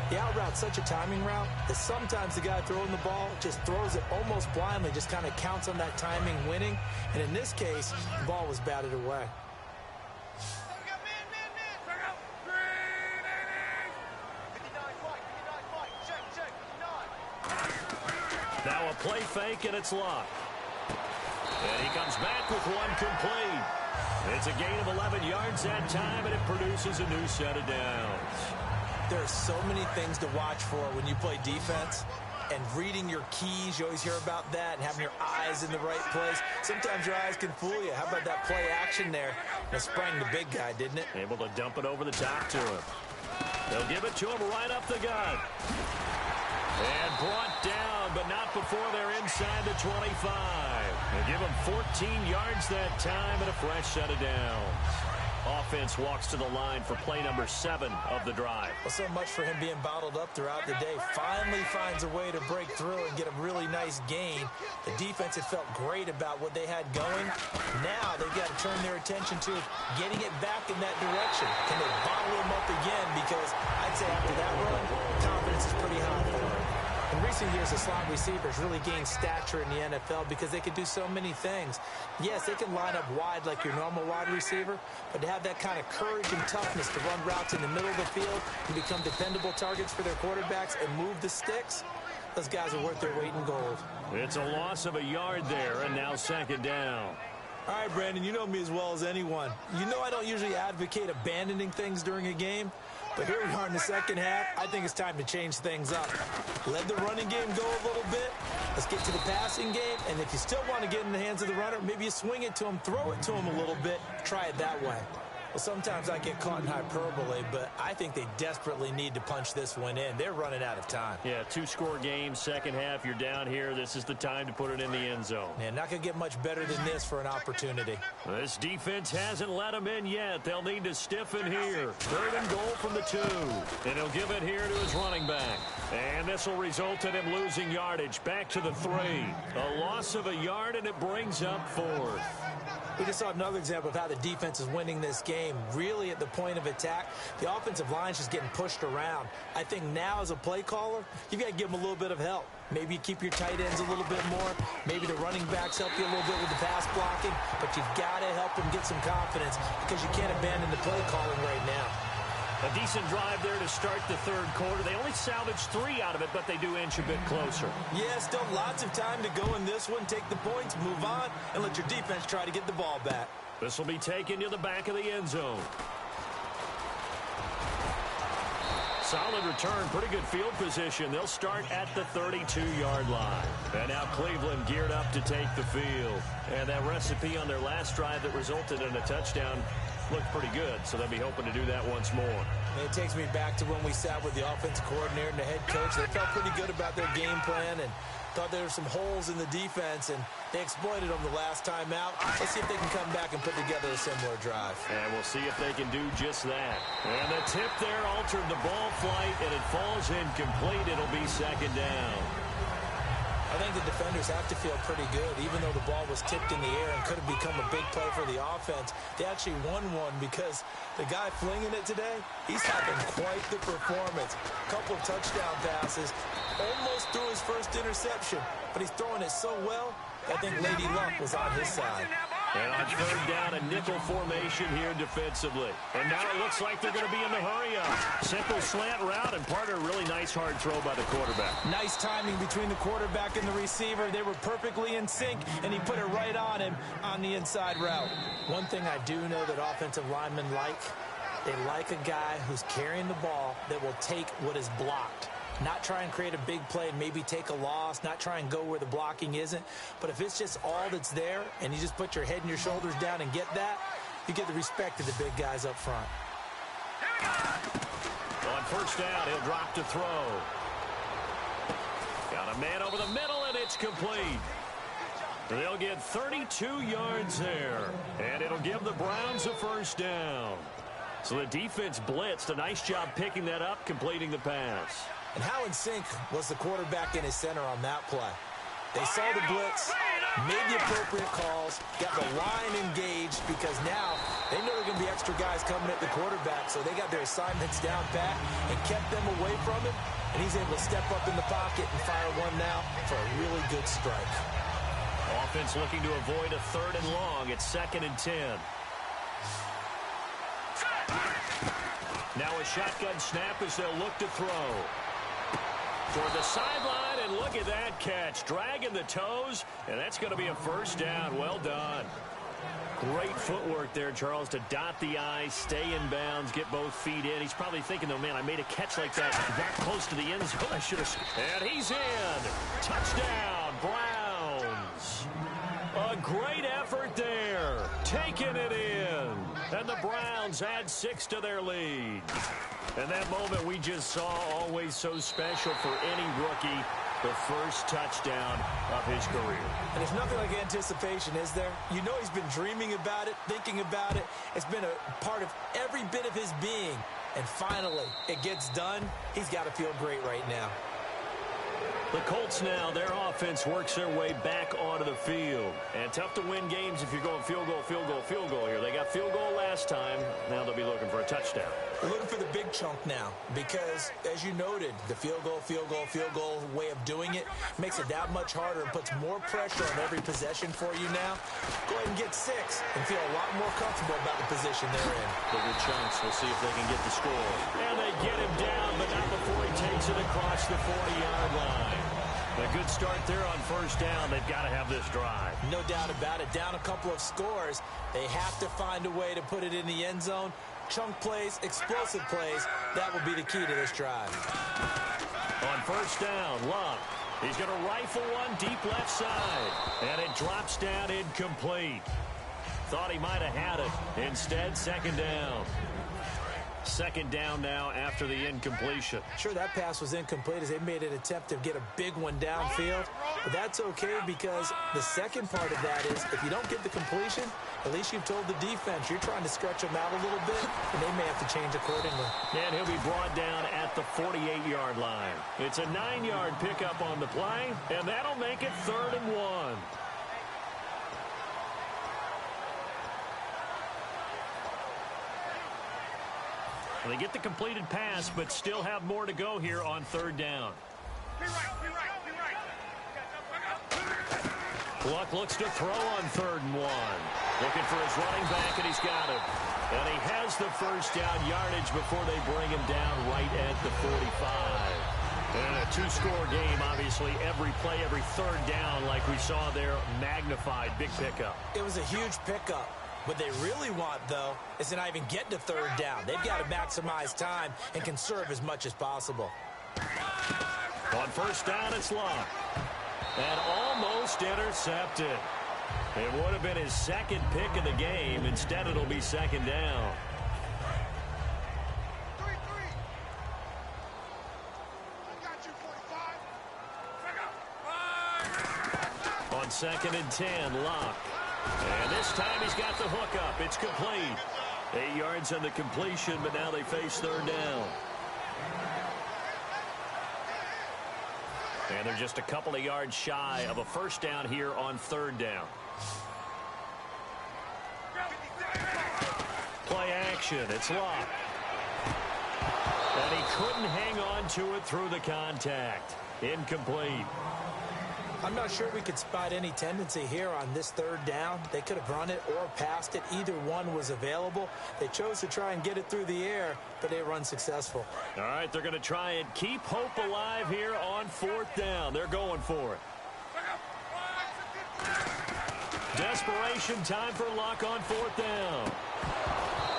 The out route's such a timing route that sometimes the guy throwing the ball just throws it almost blindly, just kind of counts on that timing winning. And in this case, the ball was batted away. Now a play fake, and it's Luck. And he comes back with one complete. It's a gain of 11 yards that time, and it produces a new set of downs. There are so many things to watch for when you play defense. And reading your keys, you always hear about that, and having your eyes in the right place. Sometimes your eyes can fool you. How about that play action there? And it sprang the big guy, didn't it? Able to dump it over the top to him. They'll give it to him right up the gut. And brought down, but not before they're inside the 25. They give him 14 yards that time and a fresh set of downs. Offense walks to the line for play number 7 of the drive. Well, so much for him being bottled up throughout the day. Finally finds a way to break through and get a really nice gain. The defense had felt great about what they had going. Now they've got to turn their attention to getting it back in that direction. Can they bottle him up again? Because I'd say after that run, confidence is pretty high for him. In recent years, the slot receivers really gained stature in the NFL because they can do so many things. Yes, they can line up wide like your normal wide receiver, but to have that kind of courage and toughness to run routes in the middle of the field and become dependable targets for their quarterbacks and move the sticks, those guys are worth their weight in gold. It's a loss of a yard there, and now second down. All right, Brandon, you know me as well as anyone. You know I don't usually advocate abandoning things during a game, but here we are in the second half. I think it's time to change things up. Let the running game go a little bit. Let's get to the passing game, and if you still want to get in the hands of the runner, maybe you swing it to him, throw it to him a little bit, try it that way. Well, sometimes I get caught in hyperbole, but I think they desperately need to punch this one in. They're running out of time. Yeah, 2-score game, second half, you're down here. This is the time to put it in the end zone. Man, not going to get much better than this for an opportunity. This defense hasn't let them in yet. They'll need to stiffen here. 3rd and goal from the 2. And he'll give it here to his running back. And this will result in him losing yardage. Back to the 3. A loss of a yard, and it brings up 4th. We just saw another example of how the defense is winning this game. Really at the point of attack, the offensive line's just getting pushed around. I think now as a play caller, you've got to give them a little bit of help. Maybe you keep your tight ends a little bit more. Maybe the running backs help you a little bit with the pass blocking. But you've got to help them get some confidence because you can't abandon the play calling right now. A decent drive there to start the 3rd quarter. They only salvaged 3 out of it, but they do inch a bit closer. Yeah, still lots of time to go in this one. Take the points, move on, and let your defense try to get the ball back. This will be taken to the back of the end zone. Solid return, pretty good field position. They'll start at the 32-yard line. And now Cleveland geared up to take the field. And that recipe on their last drive that resulted in a touchdown looked pretty good, so they'll be hoping to do that once more. And it takes me back to when we sat with the offensive coordinator and the head coach. They felt pretty good about their game plan and thought there were some holes in the defense, and they exploited them the last time out. Let's see if they can come back and put together a similar drive. And we'll see if they can do just that. And the tip there altered the ball flight, and it falls incomplete. It'll be second down. I think the defenders have to feel pretty good. Even though the ball was tipped in the air and could have become a big play for the offense, they actually won one because the guy flinging it today, he's having quite the performance. Couple of touchdown passes, almost threw his first interception, but he's throwing it so well, I think Lady Luck was on his side. And on 3rd down, a nickel formation here defensively. And now it looks like they're going to be in the hurry-up. Simple slant route, and part of a really nice hard throw by the quarterback. Nice timing between the quarterback and the receiver. They were perfectly in sync, and he put it right on him on the inside route. One thing I do know that offensive linemen like, they like a guy who's carrying the ball that will take what is blocked. Not try and create a big play and maybe take a loss, not try and go where the blocking isn't. But if it's just all that's there and you just put your head and your shoulders down and get that, you get the respect of the big guys up front. On 1st down, he'll drop to throw. Got a man over the middle, and it's complete. They'll get 32 yards there, and it'll give the Browns a 1st down. So the defense blitzed. A nice job picking that up, completing the pass. And how in sync was the quarterback and his center on that play? They saw the blitz, made the appropriate calls, got the line engaged because now they know there are going to be extra guys coming at the quarterback, so they got their assignments down pat and kept them away from him, and he's able to step up in the pocket and fire one now for a really good strike. Offense looking to avoid a 3rd and long. It's 2nd and 10. Now a shotgun snap as they'll look to throw. Toward the sideline, and look at that catch. Dragging the toes, and that's going to be a 1st down. Well done. Great footwork there, Charles, to dot the I's, stay in bounds, get both feet in. He's probably thinking, though, man, I made a catch like that close to the end zone. I should have. And he's in. Touchdown, Browns. A great effort there. Taking it in. And the Browns add 6 to their lead. And that moment we just saw, always so special for any rookie, the 1st touchdown of his career. And there's nothing like anticipation, is there? You know he's been dreaming about it, thinking about it. It's been a part of every bit of his being. And finally, it gets done. He's got to feel great right now. The Colts now, their offense works their way back onto the field. And tough to win games if you're going field goal, field goal, field goal here. They got field goal last time. Now they'll be looking for a touchdown. We're looking for the big chunk now because, as you noted, the field goal way of doing it makes it that much harder and puts more pressure on every possession for you now. Go ahead and get 6 and feel a lot more comfortable about the position they're in. Bigger chunks. We'll see if they can get the score. And they get him down, but not before he takes it across the 40-yard line. A good start there on first down. They've got to have this drive. No doubt about it. Down a couple of scores. They have to find a way to put it in the end zone. Chunk plays, explosive plays. That will be the key to this drive. On first down, Luck. He's going to rifle one deep left side. And it drops down incomplete. Thought he might have had it. Instead, second down. Second down now after the incompletion. Sure, that pass was incomplete as they made an attempt to get a big one downfield. But that's okay because the second part of that is if you don't get the completion, at least you've told the defense you're trying to stretch them out a little bit, and they may have to change accordingly. And he'll be brought down at the 48-yard line. It's a 9-yard pickup on the play, and that'll make it 3rd and 1. They get the completed pass, but still have more to go here on third down. Luck looks to throw on 3rd and 1. Looking for his running back, and he's got him. And he has the first down yardage before they bring him down right at the 45. And a 2-score game, obviously, every play, every third down, like we saw there, magnified, big pickup. It was a huge pickup. What they really want, though, is to not even get to third down. They've got to maximize time and conserve as much as possible. On first down, it's Luck. And almost intercepted. It would have been his second pick of the game. Instead, it'll be second down. On 2nd and 10, Luck. And this time he's got the hook up. It's complete. 8 yards on the completion, but now they face third down. And they're just a couple of yards shy of a first down here on third down. Play action. It's Luck. And he couldn't hang on to it through the contact. Incomplete. I'm not sure we could spot any tendency here on this third down. They could have run it or passed it. Either one was available. They chose to try and get it through the air, but they were unsuccessful. All right, they're going to try and keep hope alive here on 4th down. They're going for it. Desperation time for Luck on 4th down.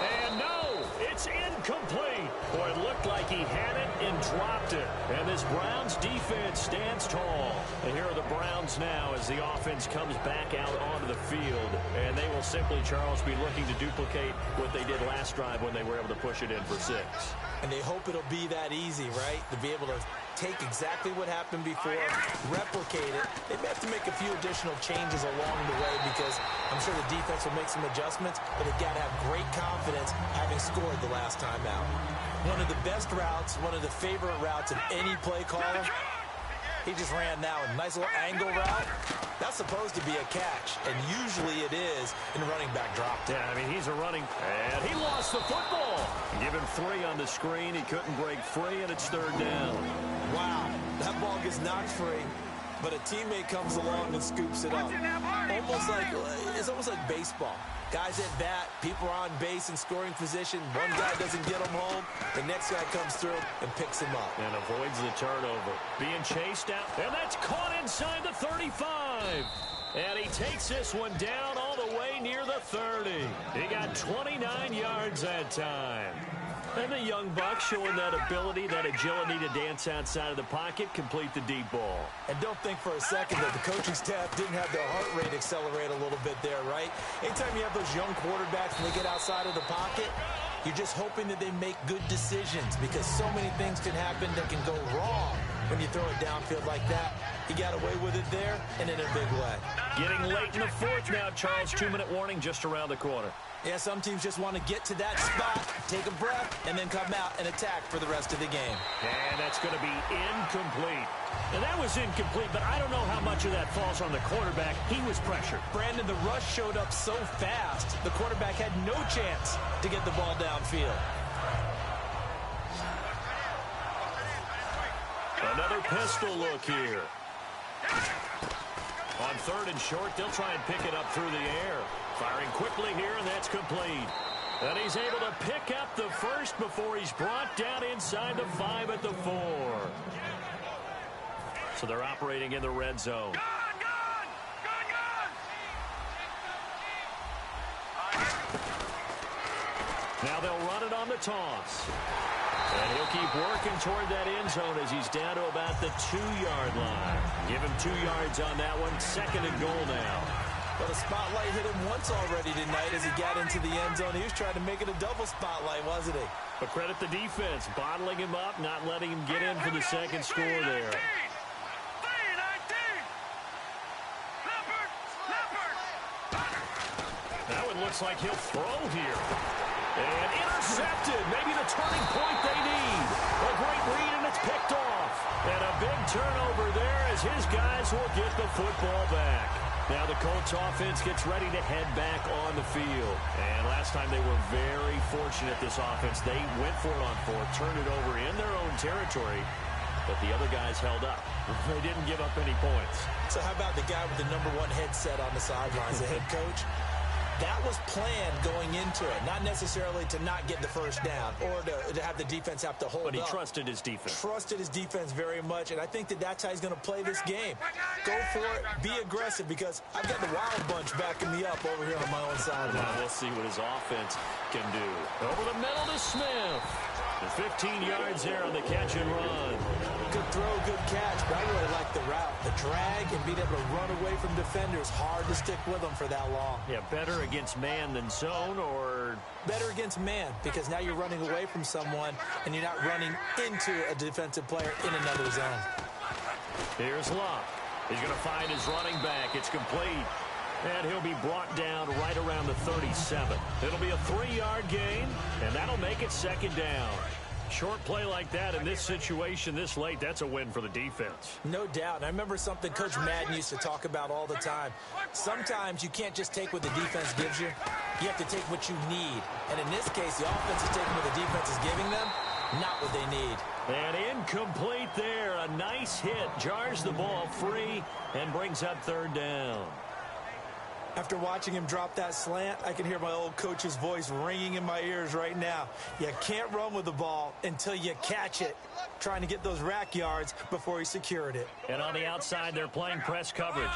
And no, it's incomplete. Boy, it looked like he had it and dropped it. And this Browns defense stands tall. And here are the Browns now as the offense comes back out onto the field. And they will simply, Charles, be looking to duplicate what they did last drive when they were able to push it in for 6. And they hope it'll be that easy, right? To be able to take exactly what happened before, replicate it. They may have to make a few additional changes along the way because I'm sure the defense will make some adjustments, but they've got to have great confidence having scored the last time out. One of the best routes, one of the favorite routes of any play caller. He just ran now a nice little angle route. That's supposed to be a catch, and usually it is, and the running back dropped it. Yeah, I mean, he's a running, and he lost the football. Give him 3 on the screen. He couldn't break free, and it's third down. Wow, that ball gets knocked free, but a teammate comes along and scoops it up. It's almost like baseball. Guys at bat, people are on base in scoring position. One guy doesn't get him home. The next guy comes through and picks him up. And avoids the turnover. Being chased out. And that's caught inside the 35. And he takes this one down all the way near the 30. He got 29 yards that time. And the young buck showing that ability, that agility to dance outside of the pocket, complete the deep ball. And don't think for a second that the coaching staff didn't have their heart rate accelerate a little bit there, right? Anytime you have those young quarterbacks and they get outside of the pocket, you're just hoping that they make good decisions because so many things can happen that can go wrong when you throw it downfield like that. He got away with it there and in a big way. Getting late in the 4th now, Charles. 2-minute warning just around the corner. Yeah, some teams just want to get to that spot, take a breath, and then come out and attack for the rest of the game. And that's going to be incomplete. And that was incomplete, but I don't know how much of that falls on the quarterback. He was pressured. Brandon, the rush showed up so fast, the quarterback had no chance to get the ball downfield. Another pistol look here. On 3rd and short, they'll try and pick it up through the air. Firing quickly here, and that's complete. And he's able to pick up the first before he's brought down inside the 5 at the 4. So they're operating in the red zone. Now they'll run it on the toss. And he'll keep working toward that end zone as he's down to about the 2-yard line. Give him 2 yards on that one. 2nd and goal now. Well, the spotlight hit him once already tonight as he got into the end zone. He was trying to make it a double spotlight, wasn't he? But credit the defense, bottling him up, not letting him get in for the second score there. That one looks like he'll throw here. And intercepted. Maybe the turning point they need. A great read, and it's picked off. And a big turnover there as his guys will get the football back. Now the Colts offense gets ready to head back on the field. And last time they were very fortunate, this offense. They went for it on 4th, turned it over in their own territory. But the other guys held up. They didn't give up any points. So how about the guy with the #1 headset on the sidelines, the head coach? That was planned going into it, not necessarily to not get the first down or to have the defense have to hold up. But he trusted his defense. Trusted his defense very much, and I think that that's how he's going to play this game. Go for it, be aggressive, because I've got the wild bunch backing me up over here on my own sideline. Now we'll see what his offense can do. Over the middle to Smith. And 15 yards there on the catch and run. Good throw, good catch, but I really like the route. The drag and being able to run away from defenders. Hard to stick with them for that long. Yeah, better against man than zone, or... Better against man, because now you're running away from someone and you're not running into a defensive player in another zone. Here's Locke. He's going to find his running back. It's complete. And he'll be brought down right around the 37. It'll be a 3-yard gain, and that'll make it 2nd down. Short play like that in this situation this late, that's a win for the defense. No doubt. And I remember something Coach Madden used to talk about all the time. Sometimes you can't just take what the defense gives you. You have to take what you need. And in this case, the offense is taking what the defense is giving them, not what they need. And incomplete there. A nice hit. Jars the ball free and brings up 3rd down. After watching him drop that slant, I can hear my old coach's voice ringing in my ears right now. You can't run with the ball until you catch it. Trying to get those rack yards before he secured it. And on the outside, they're playing press coverage.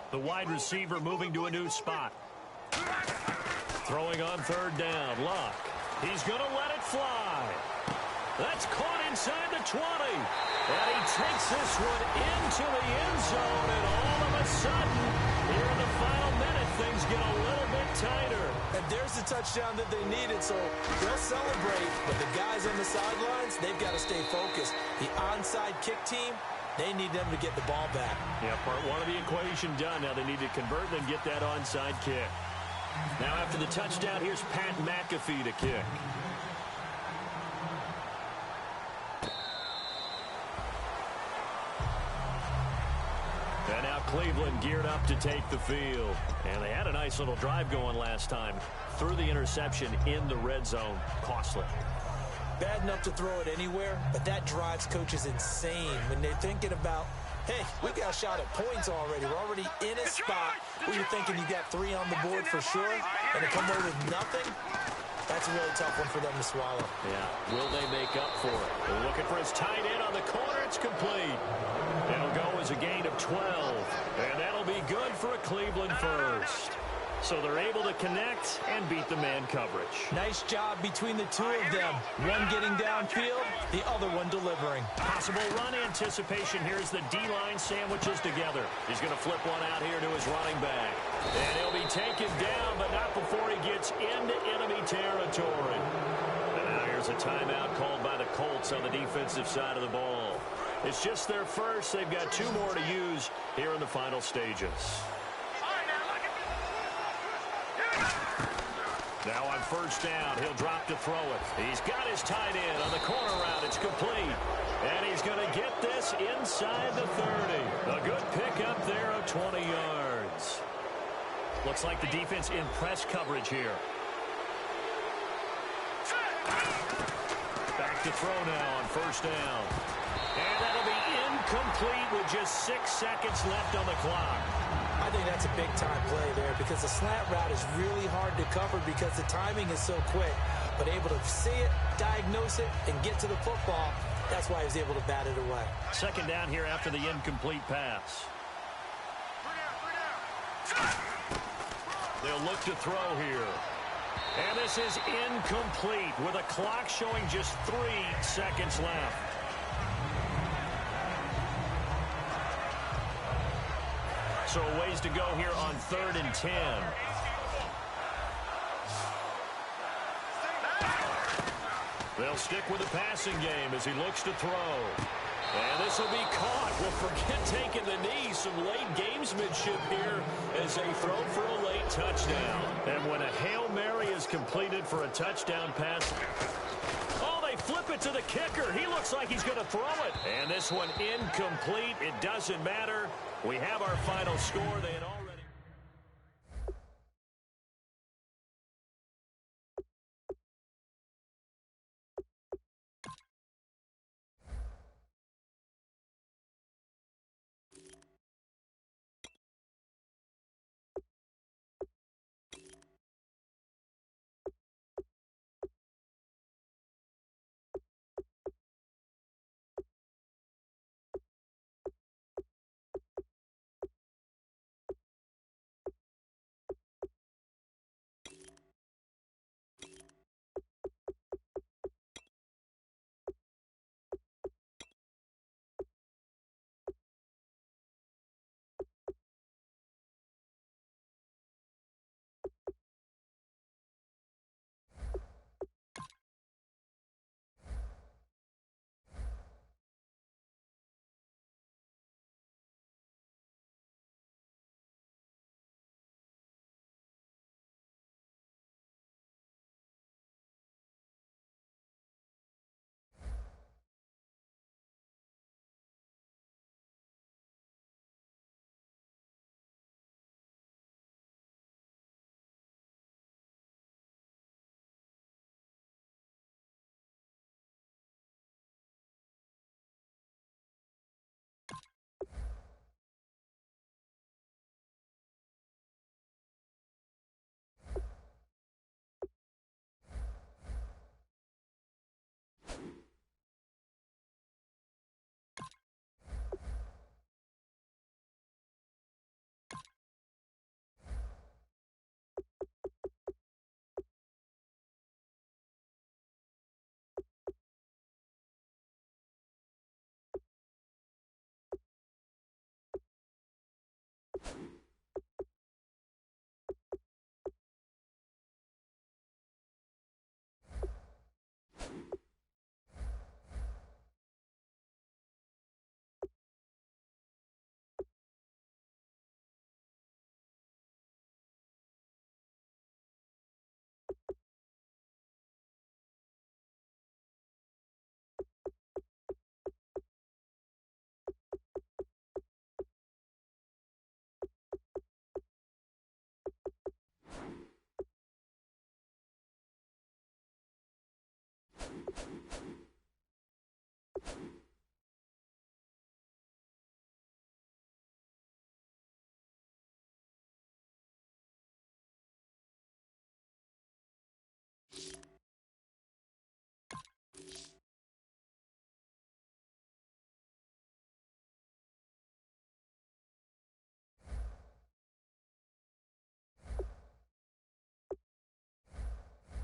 The wide receiver moving to a new spot. Throwing on 3rd down. Luck. He's going to let it fly. That's caught inside the 20. And he takes this one into the end zone. And all of a sudden, here in the final minute, things get a little bit tighter. And there's the touchdown that they needed, so they'll celebrate. But the guys on the sidelines, they've got to stay focused. The onside kick team, they need them to get the ball back. Yeah, part 1 of the equation done. Now they need to convert and get that onside kick. Now after the touchdown, here's Pat McAfee to kick. And now Cleveland geared up to take the field. And they had a nice little drive going last time. Threw the interception in the red zone. Costly. Bad enough to throw it anywhere, but that drives coaches insane when they're thinking about, hey, we got a shot at points already. We're already in a spot where you're thinking you got 3 on the board for sure, and to come away with nothing, that's a really tough one for them to swallow. Yeah, will they make up for it? They're looking for his tight end on the corner. It's complete. It'll go as a gain of 12, and that'll be good for a Cleveland first. So they're able to connect and beat the man coverage. Nice job between the two of them. One getting downfield, the other one delivering. Possible run anticipation. Here's the D-line sandwiches together. He's going to flip one out here to his running back. And he'll be taken down, but not before he gets into enemy territory. And now here's a timeout called by the Colts on the defensive side of the ball. It's just their first. They've got 2 more to use here in the final stages. Now on first down, he'll drop to throw it. He's got his tight end on the corner route. It's complete. And he's going to get this inside the 30. A good pickup there of 20 yards. Looks like the defense in press coverage here. Back to throw now on first down. And that'll be incomplete with just 6 seconds left on the clock. I think that's a big-time play there because the slant route is really hard to cover because the timing is so quick. But able to see it, diagnose it, and get to the football, that's why he was able to bat it away. Second down here after the incomplete pass. They'll look to throw here. And this is incomplete with a clock showing just 3 seconds left. So a ways to go here on 3rd and 10. They'll stick with the passing game as he looks to throw. And this will be caught. Well, forget taking the knee. Some late gamesmanship here as they throw for a late touchdown. And when a Hail Mary is completed for a touchdown pass, oh, they flip it to the kicker. He looks like he's going to throw it. And this one incomplete. It doesn't matter. We have our final score. They had already...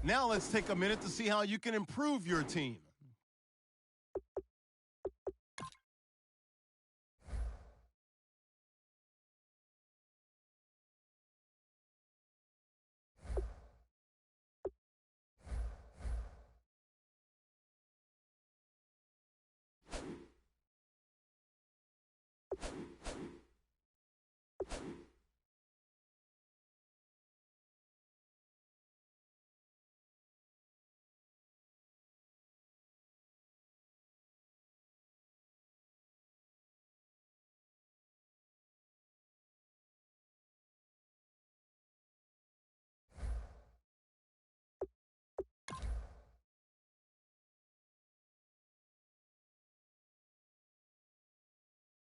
Now let's take a minute to see how you can improve your team.